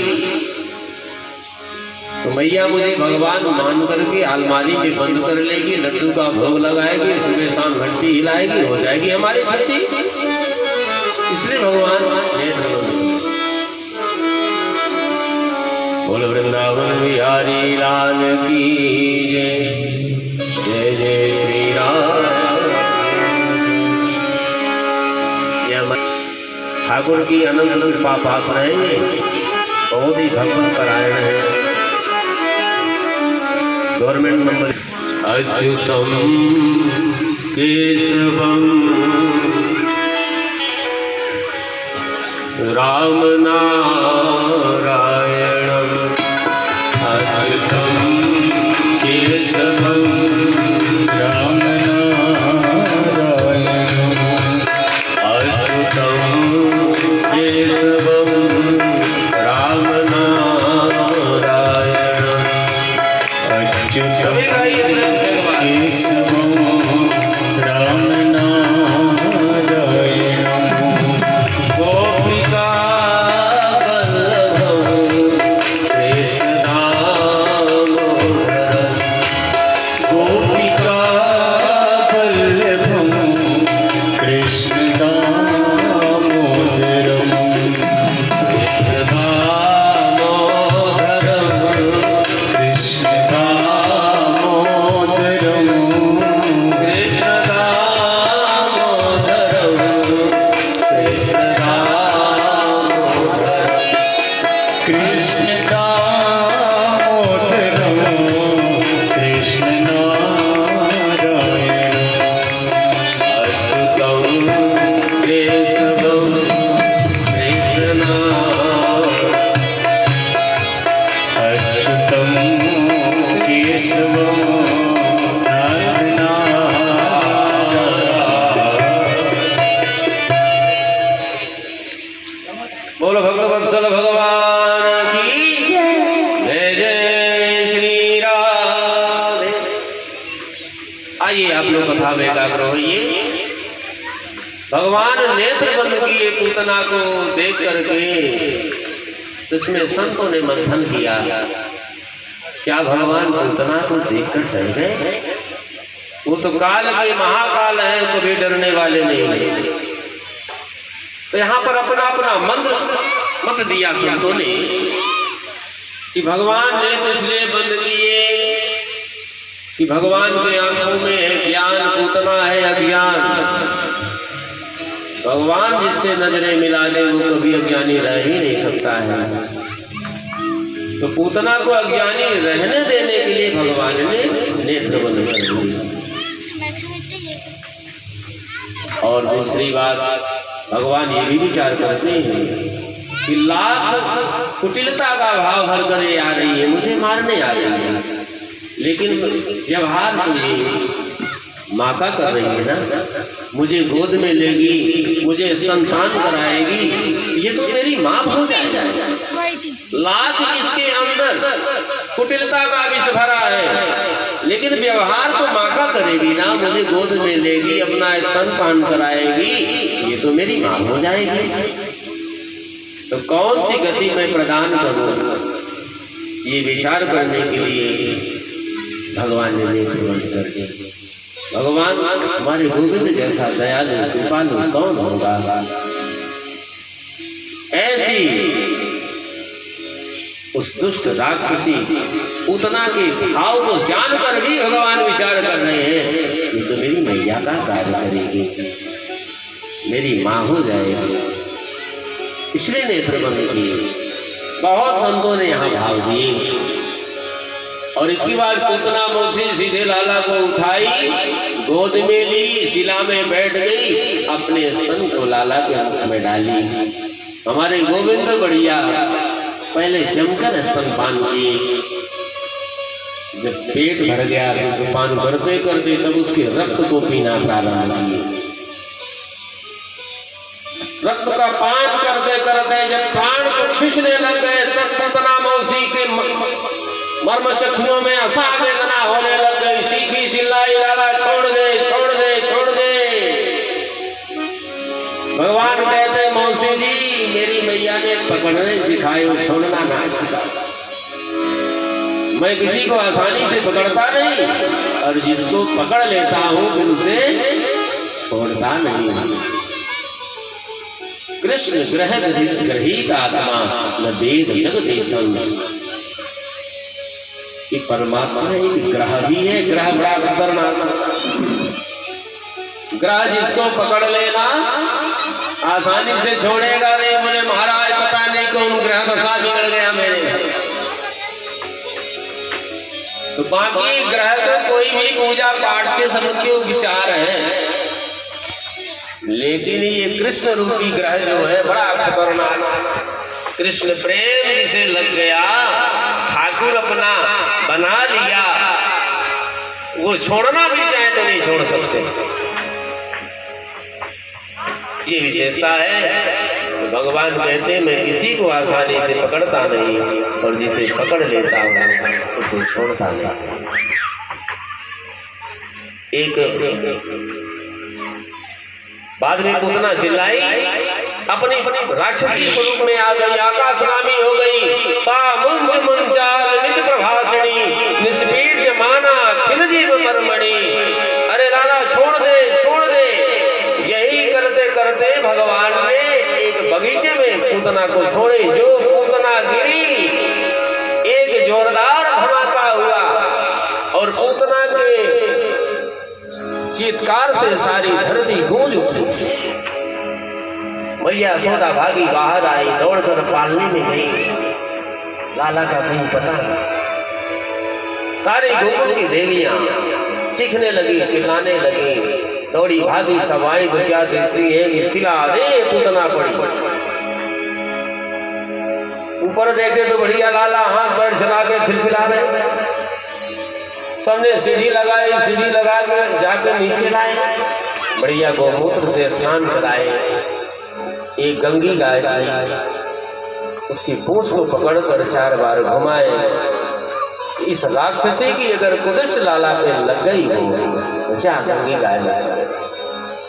तो मैया मुझे भगवान मान करके अलमारी में बंद कर लेगी, लड्डू का भोग लगाएगी, सुबह शाम घंटी हिलाएगी, हो जाएगी हमारी छुट्टी। इसलिए भगवान नेत्र बंद। बोल वृंदावन बिहारी लाल की जय, जय जय श्री राम। ठाकुर की अनंत कृपा पात्र है, ये बहुत ही भगवत परायण है। गवर्नमेंट नंबर अच्युतम केशवम राम नारायणम, अच्युतम केशवम राम नारायणम, अच्युतम केशवम राम नारायणम, अच्युतम केशवम राम नारायणम, गोपिका वल्लभम कृष्ण दामोदरम, गोपिका वल्लभम कृष्ण दामोदरम, कृष्ण दामोदरम, कृष्ण दामोदरम, बोलो भक्त वत्सल भगवान की जय जय श्री राधे। आइए आप लोग कथा में एकाग्र होइए। भगवान नेत्र बंद किए पूतना को देख करके, तो इसमें संतों ने मंथन किया, क्या भगवान पूतना को देखकर डर गए? वो तो काल के महाकाल है, कभी डरने वाले नहीं है। तो यहाँ पर अपना अपना मंत्र मत दिया संतों ने कि भगवान ने तो इसलिए बंद किए कि भगवान के आंखों में है ज्ञान, पूतना है अज्ञान। भगवान जिससे नजरें मिला दे वो कभी अज्ञानी रह ही नहीं सकता है। तो पूतना को अज्ञानी रहने देने के लिए भगवान ने नेत्र बंद कर दिए। और दूसरी बात, भगवान ये भी विचार करते हैं कि लाख कुटिलता का भाव भर कर ये आ रही है, मुझे मारने आ रही है, लेकिन व्यवहार तो ये माँ का कर रही है ना, मुझे गोद में लेगी, मुझे स्तनपान कराएगी, ये तो मेरी माँ हो जाएगा। लाख इसके अंदर कुटिलता का विष भरा है, लेकिन व्यवहार तो माँ का करेगी ना, मुझे गोद में लेगी, अपना स्तनपान कराएगी, ये तो मेरी माँ हो जाएगी। तो कौन सी गति मैं प्रदान करूं, ये विचार करने के लिए भगवान ने नेत्र बंद कर दिए। भगवान हमारे गोविंद जैसा दयालु कृपालु कौन होगा? ऐसी उस दुष्ट राक्षसी पूतना के भाव को जानकर भी भगवान विचार कर रहे हैं, ये तो मेरी मैया का कार्य करेगी, मेरी माँ हो जाएगी, इसलिए नेत्र बंद किए। बहुत संतों ने यहाँ भाव दिए। और इसके बाद पूतना मौसी सीधे लाला को उठाई, गोद में ली, शिला में बैठ गई, अपने स्तन को लाला के मुख में डाली। हमारे गोविंद बढ़िया पहले जमकर स्तनपान किए। जब पेट भर गया तो पान करते करते तब उसके रक्त को पीना प्रारंभ किए। रक्त का पान करते करते जब प्राण को खींचने लग गए, तब पूतना मौसी के मर्म चक्षुओं में असा वेदना होने लग गई। सीखी चिल्लाई, लाला छोड़ दे, छोड़ दे, छोड़ दे। भगवान कहते, मौसी जी मेरी मैया ने पकड़ने सिखाए, छोड़ना ना सिखा। मैं किसी को आसानी से पकड़ता नहीं, और जिसको पकड़ लेता हूं फिर उसे छोड़ता नहीं। कृष्ण ग्रह ग्रहित आत्मा न वेद जगदीशं। कि परमात्मा एक ग्रह भी है, ग्रह बड़ा खतरनाक। ग्रह जिसको पकड़ लेना आसानी से छोड़ेगा नहीं। बोले महाराज पता नहीं कौन ग्रह दशा बिगड़ गया मेरे। तो बाकी ग्रह तो कोई भी पूजा पाठ से समझ के उपचार है, लेकिन ये कृष्ण रूपी ग्रह जो है बड़ा खतरनाक। कृष्ण प्रेम जिसे लग गया, ठाकुर अपना बना लिया, वो छोड़ना भी चाहे तो नहीं छोड़ सकते। ये विशेषता है। भगवान कहते मैं किसी को आसानी से पकड़ता नहीं, और जिसे पकड़ लेता हूं उसे छोड़ता नहीं। एक बाद में पूतना चिल्लाई, अपनी राक्षसी स्वरूप में आ गई, आकाशगामी हो गई। सा मुंज मुंचाल नित प्रभाषणी, निष्पीड्य माना खिल जीव कर्मणि। अरे लाला छोड़ दे, छोड़ दे। यही करते करते भगवान ने एक बगीचे में पूतना को छोड़े। जो पूतना गिरी, एक जोरदार धमाका हुआ, और पूतना के चीत्कार से सारी धरती गूंज उठी। मैया यशोदा भागी बाहर आई, दौड़कर पालने में गई। लाला का कहीं पता नहीं। सारी गोकुल की देवियां चीखने लगी, चिल्लाने लगी, दौड़ी भागी। सब आई तो क्या देखती है कि शिला दे पूतना पड़ी। ऊपर देखे तो बढ़िया लाला हाथ पैर चला के खिलखिला रहे। सबने सीढ़ी लगाई, सीढ़ी लगा कर जाकर नीचे लाए, बढ़िया गौमूत्र से स्नान कराए। एक गंगी गाय थी, उसकी पूंछ को पकड़कर 4 बार घुमाए। इस राक्षसी की अगर कुदिष्ट लाला पे लग गई हो तो क्या गंगी गाय में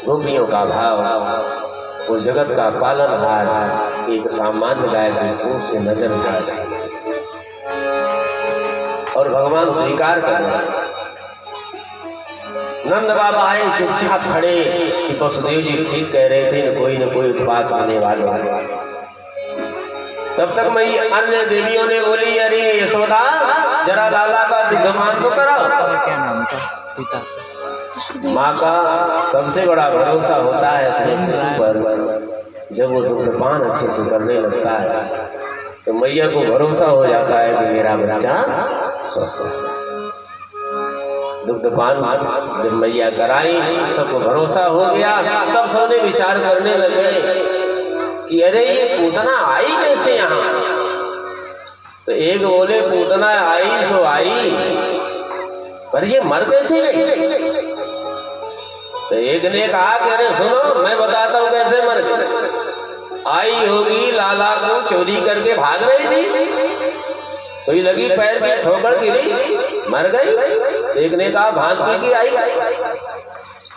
गोपियों का भाव, वो जगत का पालनहार एक सामान्य गाय की पूंछ से नजर उठा गई और भगवान स्वीकार कर रहे। नंद बाबा आए, चुपचाप खड़े कि वसुदेव जी ठीक कह रहे थे, न कोई उत्पात होने वाला है। तब तक मैं अन्य देवियों ने बोली, अरे यशोदा जरा लाला का दिग्गमान तो कराओ। क्या नाम था पिता? माँ का सबसे बड़ा भरोसा होता है अपने शिशु पर। जब वो दुग्धपान अच्छे से करने लगता है तो मैया को भरोसा हो जाता है कि मेरा बच्चा स्वस्थ है। दुग्धपान जब मैया कराई, सबको भरोसा हो गया। तब सबने विचार करने लगे कि अरे ये पूतना आई कैसे यहाँ। तो एक बोले पूतना आई सो आई, पर ये मर कैसे गई। तो एक ने कहा कि अरे सुनो, मैं बताता हूँ कैसे मर गई। आई होगी, लाला को चोरी करके भाग रही थी, सुई लगी, पैर की ठोकर गिरी, मर गई। एक ने कहा भांति की आई,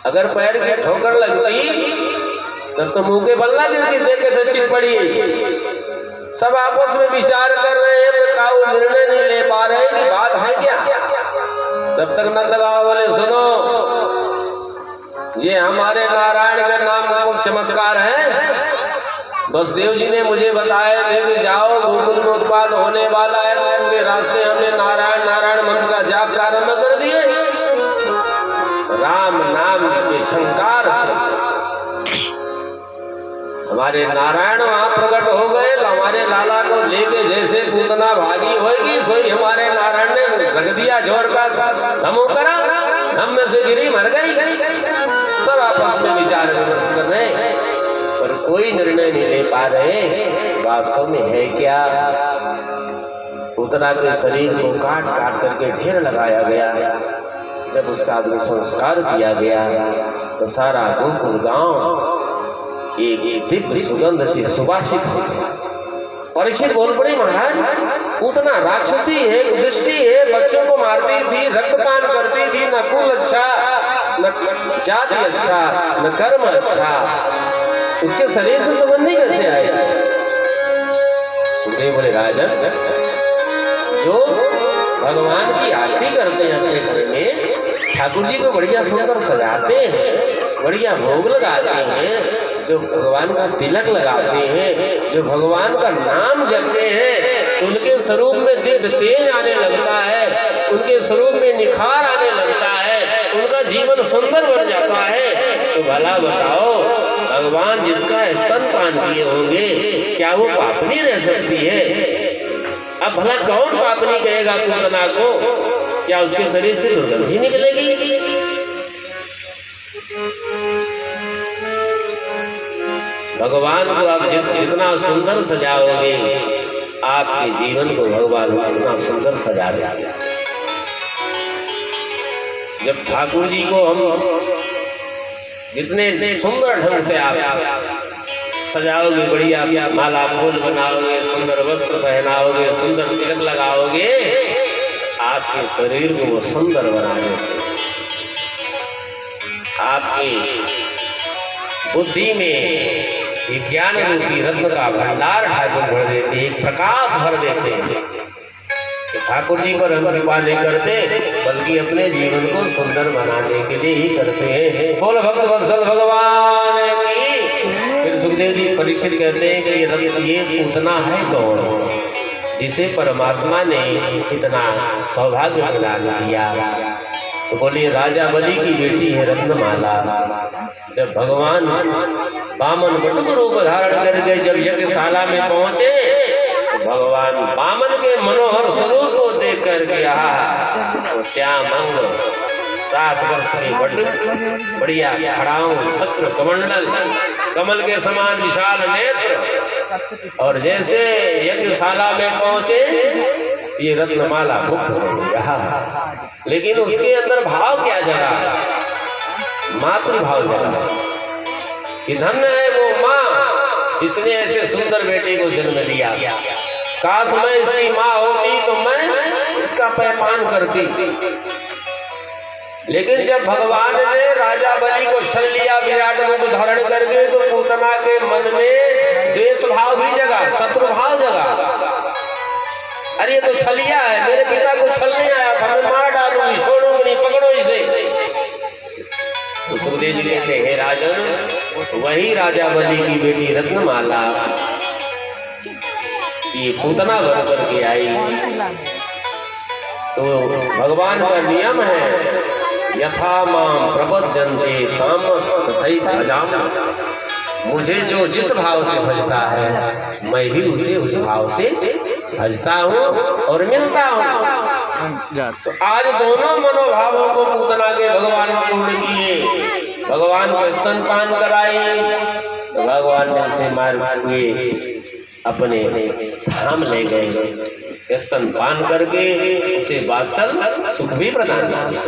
अगर पैर की ठोकर लगती तब तो मुंह के बल ना गिरती, देख के सच्ची पड़ी। सब आपस में विचार कर रहे हैं, तो काऊ निर्णय नहीं ले पा रहे कि बात है क्या। तब तक नंद बाबा बोले, सुनो, ये हमारे नारायण के नाम का कुछ चमत्कार है। वसुदेव जी ने मुझे बताया थे कि जाओ, गोकुल में उत्पाद होने वाला है, तो पूरे रास्ते हमने नारायण नारायण मंत्र का जाप प्रारंभ कर दिए। राम नाम के झंकार से हमारे नारायण वहां प्रकट हो गए। हमारे लाला को लेके जैसे पूतना भागी होगी, सोई हमारे नारायण ने रख दिया जोर का धमो करा, हम में से गिरी, मर गई। सब आपस में विचार विमर्श कर रहे, पर कोई निर्णय नहीं ले पा रहे वास्तव में है क्या। पूतना के शरीर को काट काट करके ढेर लगाया गया। जब उसका अग्नि संस्कार किया गया तो सारा गोकुल गांव एक दिव्य सुगंध से सुवासित हो। परीक्षित बोल पड़े, महाराज पूतना राक्षसी है, कुदृष्टि है, बच्चों को मारती थी, रक्तपान करती थी, न कुल अच्छा, न जाति अच्छा, न कर्म अच्छा, उसके शरीर से सुगंध नहीं कैसे आएगा। सुखदेव बोले, राजन जो भगवान की आरती करते हैं अपने घर में, ठाकुर जी को बढ़िया सुंदर सजाते हैं, बढ़िया भोग लगाते हैं, जो भगवान का तिलक लगाते हैं, जो भगवान का नाम जपते हैं, तो उनके स्वरूप में दिव्य तेज आने लगता है, उनके स्वरूप में निखार आने लगता है, उनका जीवन सुंदर बन जाता है। तो भला बताओ, भगवान जिसका स्तनपान किए होंगे, क्या वो पापनी रह सकती है। अब भला कौन पापनी कहेगा पूतना को, क्या उसके शरीर से दुर्गंधी निकलेगी। भगवान को आप जितना सुंदर सजाओगे, आपके जीवन को भगवान उतना सुंदर सजा देगा। जब ठाकुर जी को हम जितने सुंदर ढंग से आप सजाओगे, बढ़िया माला फूल बनाओगे, सुंदर वस्त्र पहनाओगे, सुंदर तिलक लगाओगे, आपके शरीर को वो सुंदर बना देते। आपकी बुद्धि में विज्ञान रूपी रत्न का भंडार ठाकुर भर देते, एक प्रकाश भर देते हैं। ठाकुर जी पर हम कृपा नहीं करते, बल्कि अपने जीवन को सुंदर बनाने के लिए ही करते हैं। बोल भक्त वत्सल भगवान की। फिर सुखदेव जी परीक्षित कहते हैं कि ये पूतना है कौन, जिसे परमात्मा ने इतना सौभाग्य प्रदान किया। तो बोलिए, राजा बलि की बेटी है रत्नमाला। जब भगवान वामन बटुक रूप धारण करके जब यज्ञशाला में पहुंचे, तो भगवान वामन के मनोहर स्वरूप को देख करके तो श्याम अंग, 7 वर्ष की बटुक, बढ़िया खड़ाऊ, छत्र कमंडल, कमल के समान विशाल नेत्र, और जैसे यज्ञशाला में पहुंचे ये रत्नमाला मुक्त हो गया। लेकिन उसके अंदर भाव क्या जगा? मातृभाव जगा कि धन्य है वो माँ जिसने ऐसे सुंदर बेटे को जन्म दिया। काश मैं इसकी माँ होती तो मैं इसका पैमान करती। लेकिन जब भगवान ने राजा बलि को छल लिया विराट रूप धारण करके, तो पूतना के मन में द्वेष भाव भी जगा, शत्रु भाव जगा। अरे ये तो छलिया है, मेरे पिता को छलने आया था, मैं मार डालूंगी, छोड़ूंगी नहीं, पकड़ो इसे। तो सुखदेव जी कहते हैं, राजन वही राजा बलि की बेटी रत्नमाला ये पूतना बन करके आई। तो भगवान का नियम है, यथा माम प्रपद्यन्ते तामस तथैव भजामि। मुझे जो जिस भाव से भजता है मैं भी उसे उस भाव से भजता हूँ और मिलता हूँ। तो आज दोनों मनोभावों को पूतना के भगवान पूर्ण किए। भगवान को स्तनपान कराई तो भगवान ने उसे मार के अपने धाम ले गए। स्तनपान करके उसे वात्सल सुख भी प्रदान किया।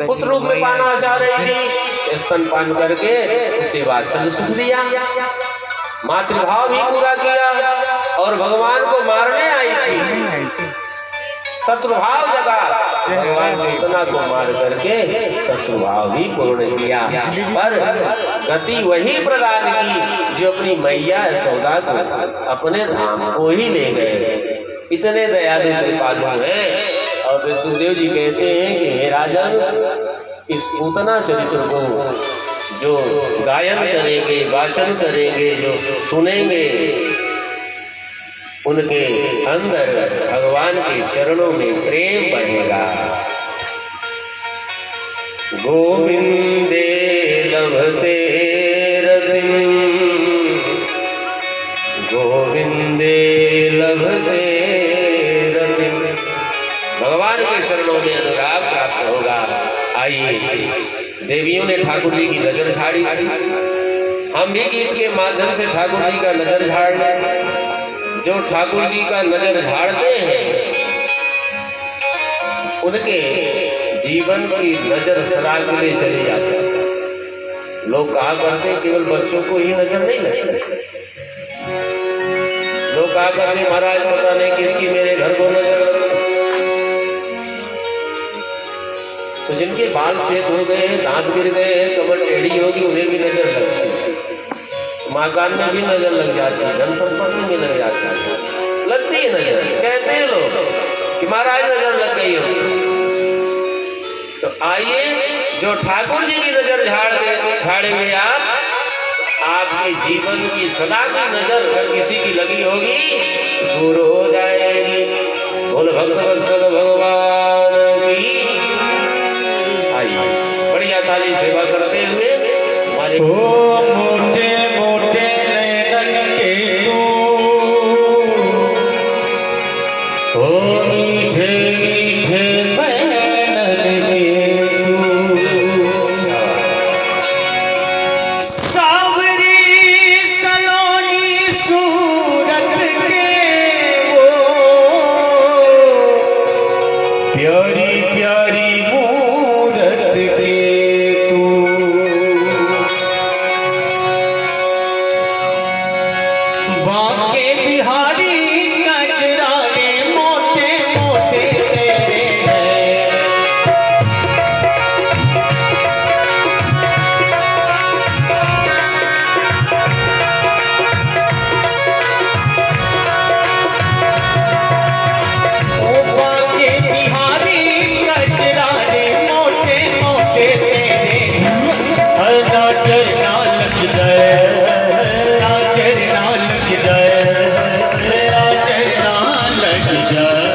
पुत्र रूप में पाना चाह रही थी, स्तनपान करके उसे वात्सल सुख दिया, मातृभाव भी पूरा किया। और भगवान को मारने आई थी, शत्रुभाव जगा, भगवान ने इतना को मार करके शत्रुभाव भी पूर्ण किया। पर गति वही प्रदान की जो अपनी मैया यशोदा को अपने धाम को ही ले गए। इतने दयालु कृपालु हैं। और फिर सुखदेव जी कहते हैं कि हे राजन, इस पूतना चरित्र को जो गायन करेंगे, वाचन करेंगे, जो सुनेंगे, उनके अंदर भगवान के चरणों में प्रेम बढ़ेगा। गोविंदे लभते रतिम, गोविंदे लभते रतिम। भगवान के चरणों में अनुराग प्राप्त होगा। आइए, देवियों ने ठाकुर जी की नजर झाड़ी थी, हम भी गीत के माध्यम से ठाकुर जी का नजर झाड़ लें। जो ठाकुर जी का नजर झाड़ते हैं उनके जीवन की नजर सदा के लिए चली जाती है। लोग कहा करते हैं केवल बच्चों को ही नजर नहीं लगती। लोग कहा करते हैं महाराज पता नहीं किसकी मेरे घर को नजर लगती। तो जिनके बाल श्वेत हो गए हैं, दांत गिर गए हैं, कमर टेढ़ी होगी, उन्हें भी नजर लगती है। मकान में भी नजर लग जाती है, धन संपत्ति में लग जाती है, लगती है नजर। कहते हैं लोग कि महाराज नजर लग गई हो। तो आइए, जो ठाकुर जी की नजर झाड़ेंगे आप, आपके जीवन की सदा की नजर अगर किसी की लगी होगी दूर हो जाएगी। बोल भक्तवत्सल भगवान की। आइए, बढ़िया ताली सेवा करते हुए हमारे मोटे मोटे नैनन के तू, ओ मीठे मीठे नैनन के तू, सावरी सलोनी सूरत के वो, प्यारी प्यारी मूरत के तू। बांके बिहारी कजराने मोटे मोटे तेरे हैं, ओ बांके बिहारी कजराने मोटे मोटे तेरे हैं। नाचर ना लग जाए, नाचर ना लग जाए, नाचर ना लग जाए।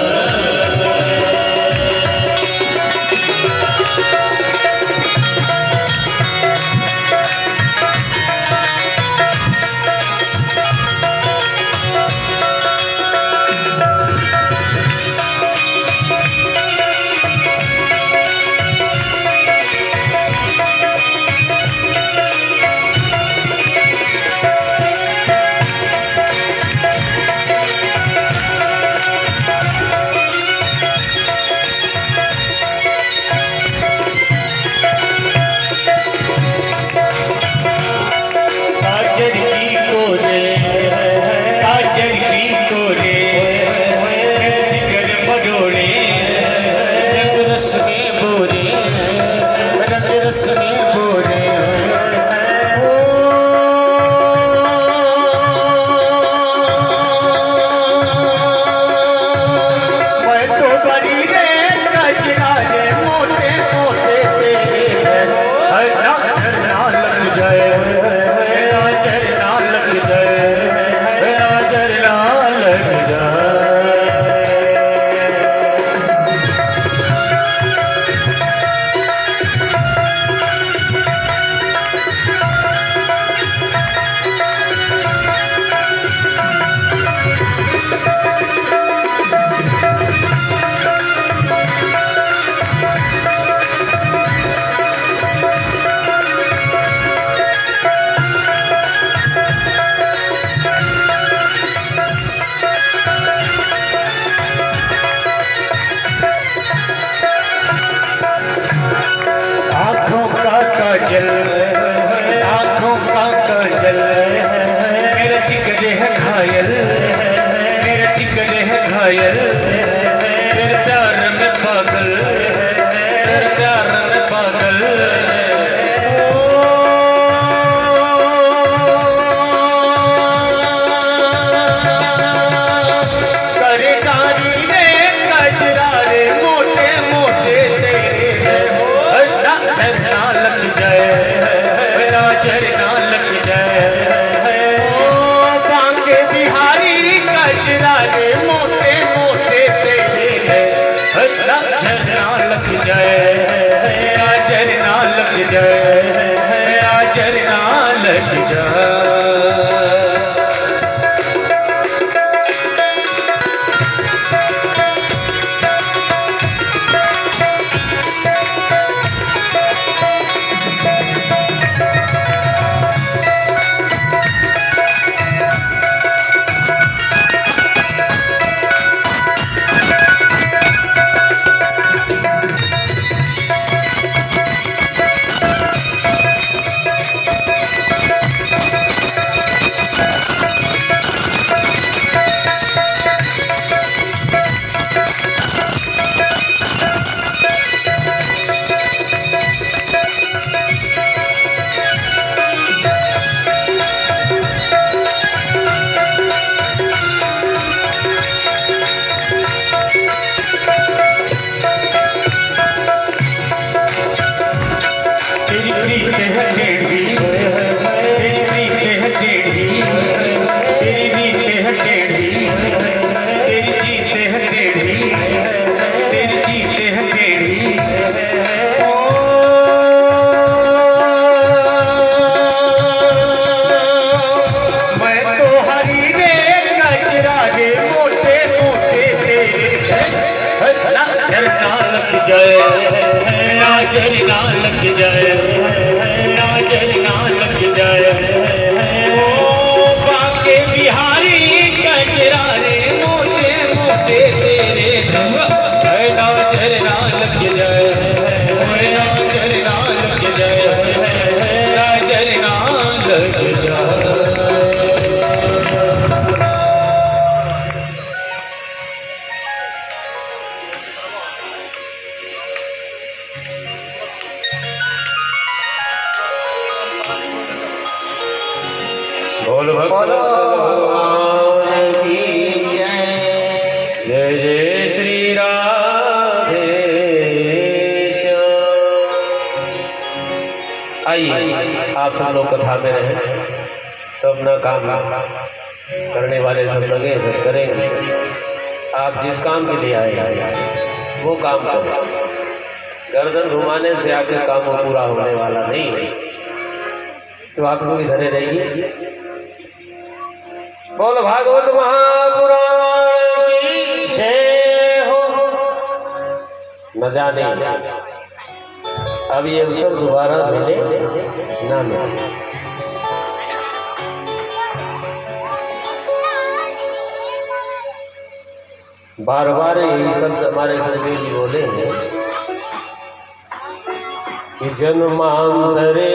झरना लग जाए, झरना लग जाए, झरना लग जाए। झरना लग जाए, झरना लग जाए, ओ बाके बिहारी कजरा रे मोटे मोटे तेरे झरना लग जाए, झरना लग जाए, झरना लग जाए। बोल भगवान की जय, जय जय श्री राधे श्याम। आइए आप सब लोग कथा में रहें, सब अपना काम करने वाले सब लगे सब करेंगे। आप जिस काम के लिए आए वो काम करें, गर्दन घुमाने से आपके काम पूरा होने वाला नहीं है, तो आप लोग इधर ही रहिए। बोल भागवत महापुराण की जय हो। न जाने अब ये अवसर दोबारा मिले ना मिले। बार बार यही शब्द हमारे संजय जी बोले हैं कि जन्मांतरे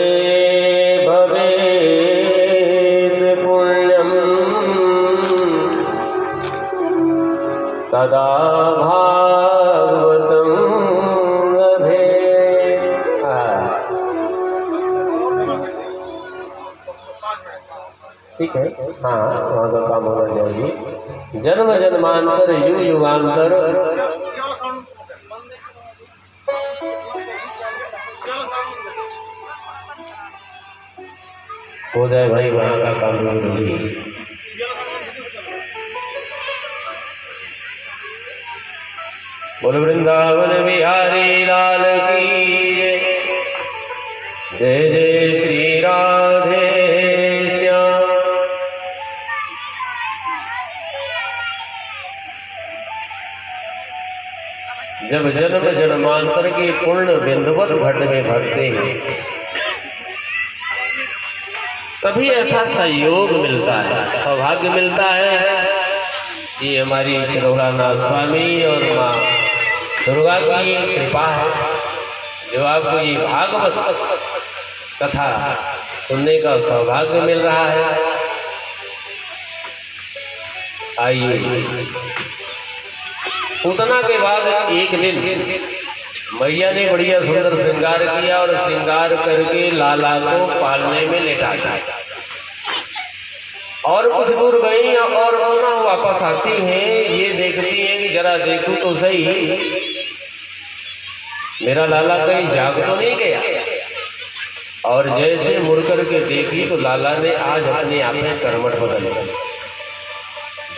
तदा भागवतम लभेत। ठीक है, हाँ वहाँ का काम होना चाहिए। जन्म जन्मांतर युग युगांतर हो जाए भाई, वहाँ का काम जरूरी है। बोल वृंदावन बिहारी लाल की जय, जय जय श्री राधे श्याम। जब जन्म जन्मांतर के पूर्ण बिंदुवत घट में भरते हैं तभी ऐसा सहयोग मिलता है, सौभाग्य मिलता है। ये हमारी चिरौरानाथ स्वामी और माँ दुर्गा की कृपा है जो आपको ये भागवत कथा सुनने का सौभाग्य मिल रहा है। आइए, पूतना के बाद एक दिन मैया ने बढ़िया सुंदर श्रृंगार किया और श्रृंगार करके लाला को पालने में लेटा दिया और कुछ दूर गई और पुनः वापस आती हैं। ये देखती हैं कि जरा देखूं तो सही मेरा लाला कहीं जाग तो नहीं गया। और जैसे मुड़ कर के देखी तो लाला ने आज अपने आप में कर्मठ बदल दिया।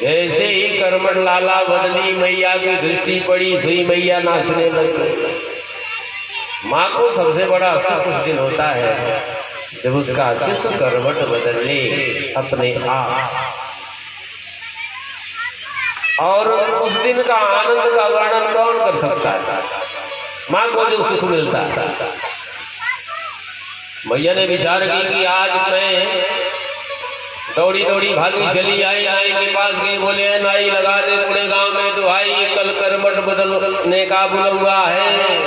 जैसे ही करमन लाला बदली, मैया की दृष्टि पड़ी, हुई मैया नाचने लगी। माँ को सबसे बड़ा सुख उस दिन होता है जब उसका शिशु करवट बदल ले अपने आप। और उस दिन का आनंद का वर्णन कौन कर सकता है? माँ को जो सुख मिलता है। मैया ने विचार की कि आज मैं दौड़ी दौड़ी भागी चली आई, नाई के पास गई, बोले नाई लगा दे पूरे गांव में दुहाई, कल करवट बदलने का बुलवा है,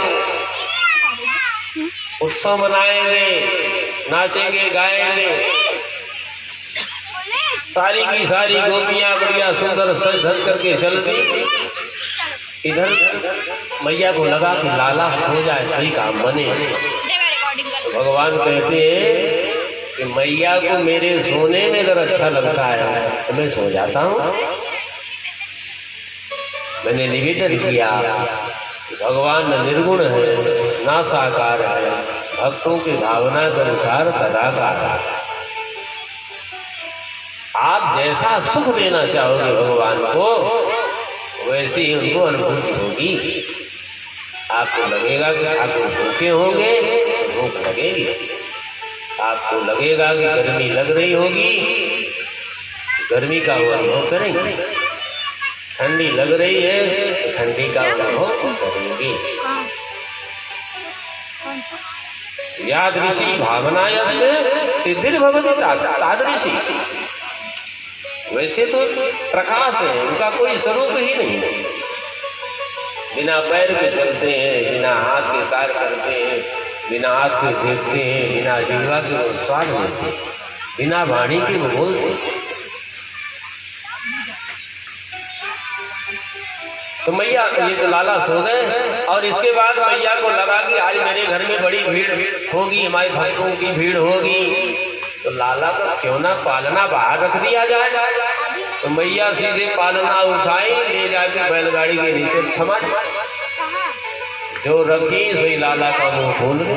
उत्सव मनाएंगे, नाचेंगे गाएंगे। सारी की सारी गोपियां बढ़िया सुंदर सज धज करके चलती। इधर मैया को लगा कि लाला सो जाए, सही काम बने। तो भगवान कहते हैं कि मैया को मेरे सोने में अगर अच्छा लगता है तो मैं सो जाता हूँ। मैंने निवेदन किया, भगवान निर्गुण है, ना साकार है, भक्तों की भावना के अनुसार तदाकार है। आप जैसा सुख देना चाहोगे भगवान को, वैसी ही उनको अनुभूति होगी। आपको लगेगा कि ठाकुर भूखे होंगे, भूख लगेगी। आपको लगेगा कि गर्मी लग रही होगी, गर्मी का वो अनुभव करेंगे। ठंडी लग रही है तो ठंडी का अनुभव करेंगे। यादृशी भावनायस्य सिद्धिर्भवति तादृशी। वैसे तो प्रकाश है, उनका कोई स्वरूप ही नहीं है। बिना पैर के चलते हैं, बिना हाथ के कार्य करते हैं, बिना आँख के देखते हैं, बिना जिह्वा के वो स्वाद लेते हैं, बिना वाणी के वो बोलते हैं। तो मैया ये तो लाला सो गए। और इसके बाद मैया को लगा कि आज मेरे घर में बड़ी भीड़ होगी, हमारे भक्तों की भीड़ होगी, तो लाला को क्यों ना पालना बाहर रख दिया जाए। तो मैया सीधे पालना उठाई, ले जाके बैलगाड़ी के नीचे थमा दी। जो रखी सही लाला का मुंह खोल दे।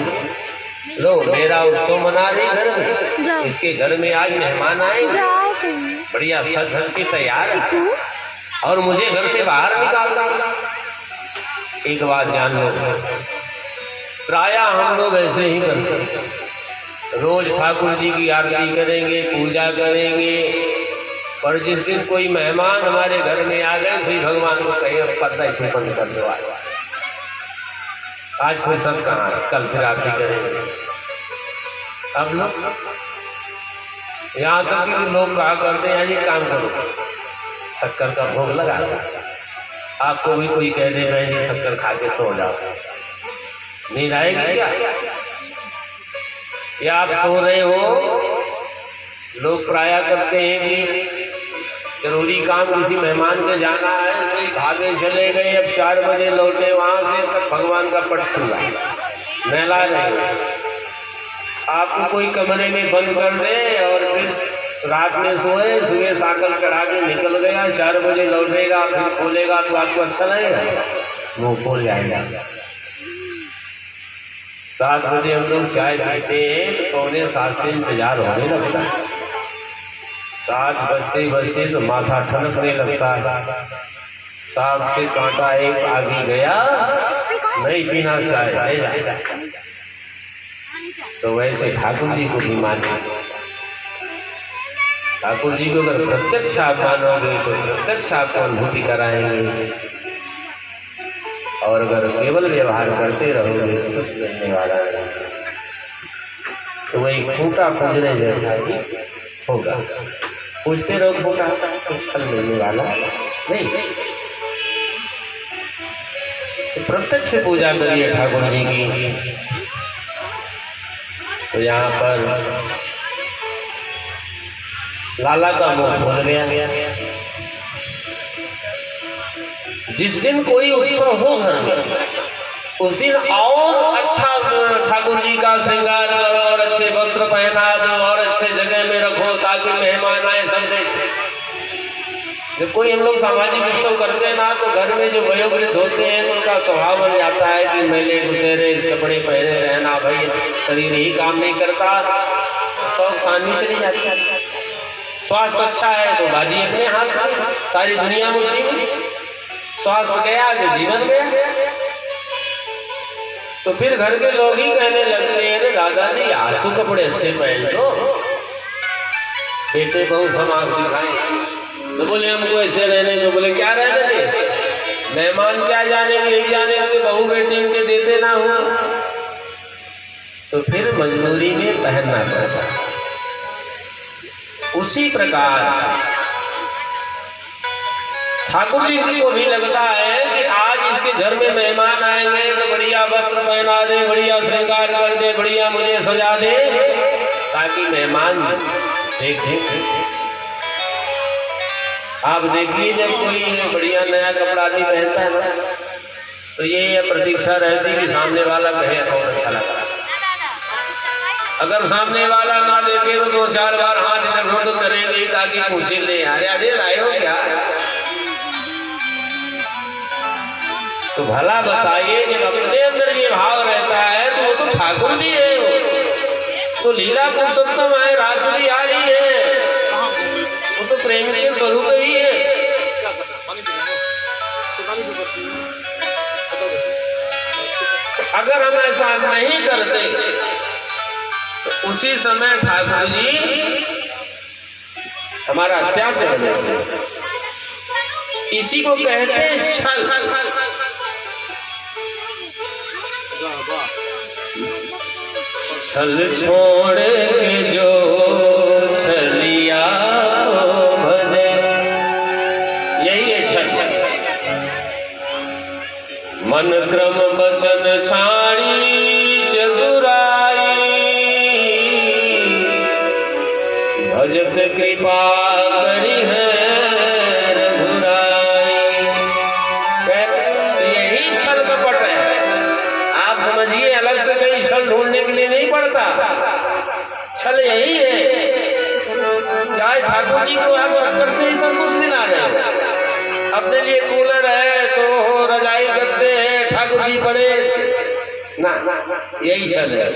लो मेरा उत्सव मना रही घर में, इसके घर में आज मेहमान आए, बढ़िया सज धज के तैयार है और मुझे घर से बाहर निकाल दो। एक बात जान लो, प्राय हम लोग ऐसे ही करते हैं। रोज ठाकुर जी की आरती करेंगे, पूजा करेंगे, पर जिस दिन कोई मेहमान हमारे घर में आ गए तो भगवान को कहे पर्दा इसे बंद कर दो, आज फुर्सत कहाँ है, कल फिर आरती करेंगे। अब लोग यहाँ तक कि लोग कहा करते हैं आज एक काम करो, शक्कर का भोग लगा दो। आपको भी कोई कह दे मैं जी शक्कर खा के सो जाओ, नींद आएगी क्या? या आप सो रहे हो, लोग प्राय करते हैं कि जरूरी काम किसी मेहमान के जाना है, सही भागे चले गए, अब 4 बजे लौटे वहां से, तब भगवान का पट खुला, नहला रहे। आपको कोई कमरे में बंद कर दे और फिर रात में सोए, सुबह साकल चढ़ा के निकल गया, 4 बजे लौटेगा, फिर खोलेगा तो आपको अच्छा लगेगा? मुंह खोल जाएगा। 7 बजे हम लोग चाय पीते हैं तो 6:45 से इंतजार होने लगता है। 7 बजते बजते तो माथा ठनकने लगता है। 7 से कांटा एक आगे गया, नहीं पीना चाय ले जाए। तो वैसे ठाकुर जी को भी माने। ठाकुर जी को अगर प्रत्यक्ष आप मानोगे तो प्रत्यक्ष आपको अनुभूति कराएंगे, और अगर केवल व्यवहार करते रहोगे तो कुछ मिलने वाला नहीं। तो वही खूंटा पूजने जैसा ही होगा। पूछते रहो खूंटा, कुछ फल मिलने वाला नहीं। तो प्रत्यक्ष पूजा करिए ठाकुर जी की। तो यहाँ पर लाला का मुंह खुल गया। जिस दिन कोई उत्सव हो घर में, उस दिन और अच्छा ठाकुर जी का श्रृंगार करो और अच्छे वस्त्र पहना दो और अच्छे जगह में रखो ताकि मेहमान आए सब देखें। जब कोई हम लोग सामाजिक उत्सव करते हैं ना, तो घर में जो वयोवृद्ध होते हैं उनका स्वभाव बन जाता है कि मैले कुचेरे कपड़े पहने रहना, भाई शरीर ही काम नहीं करता, शौक शांति चली जाती है। स्वास्थ्य अच्छा है तो बाजी अपने हाथ में, सारी दुनिया मुट्ठी में। स्वास्थ्य गया तो जीवन गया। तो फिर घर के लोग ही कहने लगते हैं, अरे दादाजी आज तो कपड़े अच्छे पहन लो, बेटे बहुत समाज दिखाए। तो बोले हमको ऐसे रहने दो। बोले क्या रहने दे, मेहमान क्या जानेंगे, यही जानेंगे बहू बेटी इनके देते ना हो। तो फिर मजबूरी में पहनना पड़ता। उसी प्रकार ठाकुर जी को भी लगता है कि आज इसके घर में मेहमान आएंगे तो बढ़िया वस्त्र पहना दे, बढ़िया श्रृंगार कर दे, बढ़िया मुझे सजा दे, ताकि मेहमान देखें। आप देखिए जब कोई बढ़िया नया कपड़ा आदमी पहनता है ना, तो ये प्रतीक्षा रहती कि सामने वाला कहे बहुत अच्छा लगा। अगर सामने वाला ना देखे तो 2-4 बार हाथ इधर उधर करेंगे ही, ताकि पूछे ले अरे लाए हो क्या। तो भला बताइए जब अपने अंदर ये भाव रहता है तो वो तो ठाकुर जी है, तो लीला पुरुषोत्तम है, रासलीला है, वो तो प्रेम के स्वरूप ही है। अगर हम ऐसा नहीं करते तो उसी समय ठाकुर जी हमारा त्याग कर देते। इसी को कहते हैं छल। छल छोड़ के जो छलिया भजे, यही है छल। मन क्रम बचन छाड़ी चतुराई, भजत कृपा करी है रघुराई। यही छल कपट है। आप समझिए, अलग से कहीं छल ढूंढने के लिए नहीं पड़ता। छल यही है। चाहे ठाकुर जी को आप शक्कर से ही सब कुछ दिला रहे, अपने लिए कूलर है तो रजाई गद्दे है, ठाकुर जी पड़े ना, यही छल है।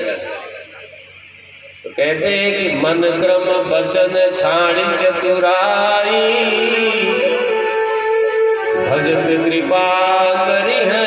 तो कहते हैं कि मन क्रम बचन छाड़ी चतुराई, भजत कृपा करी है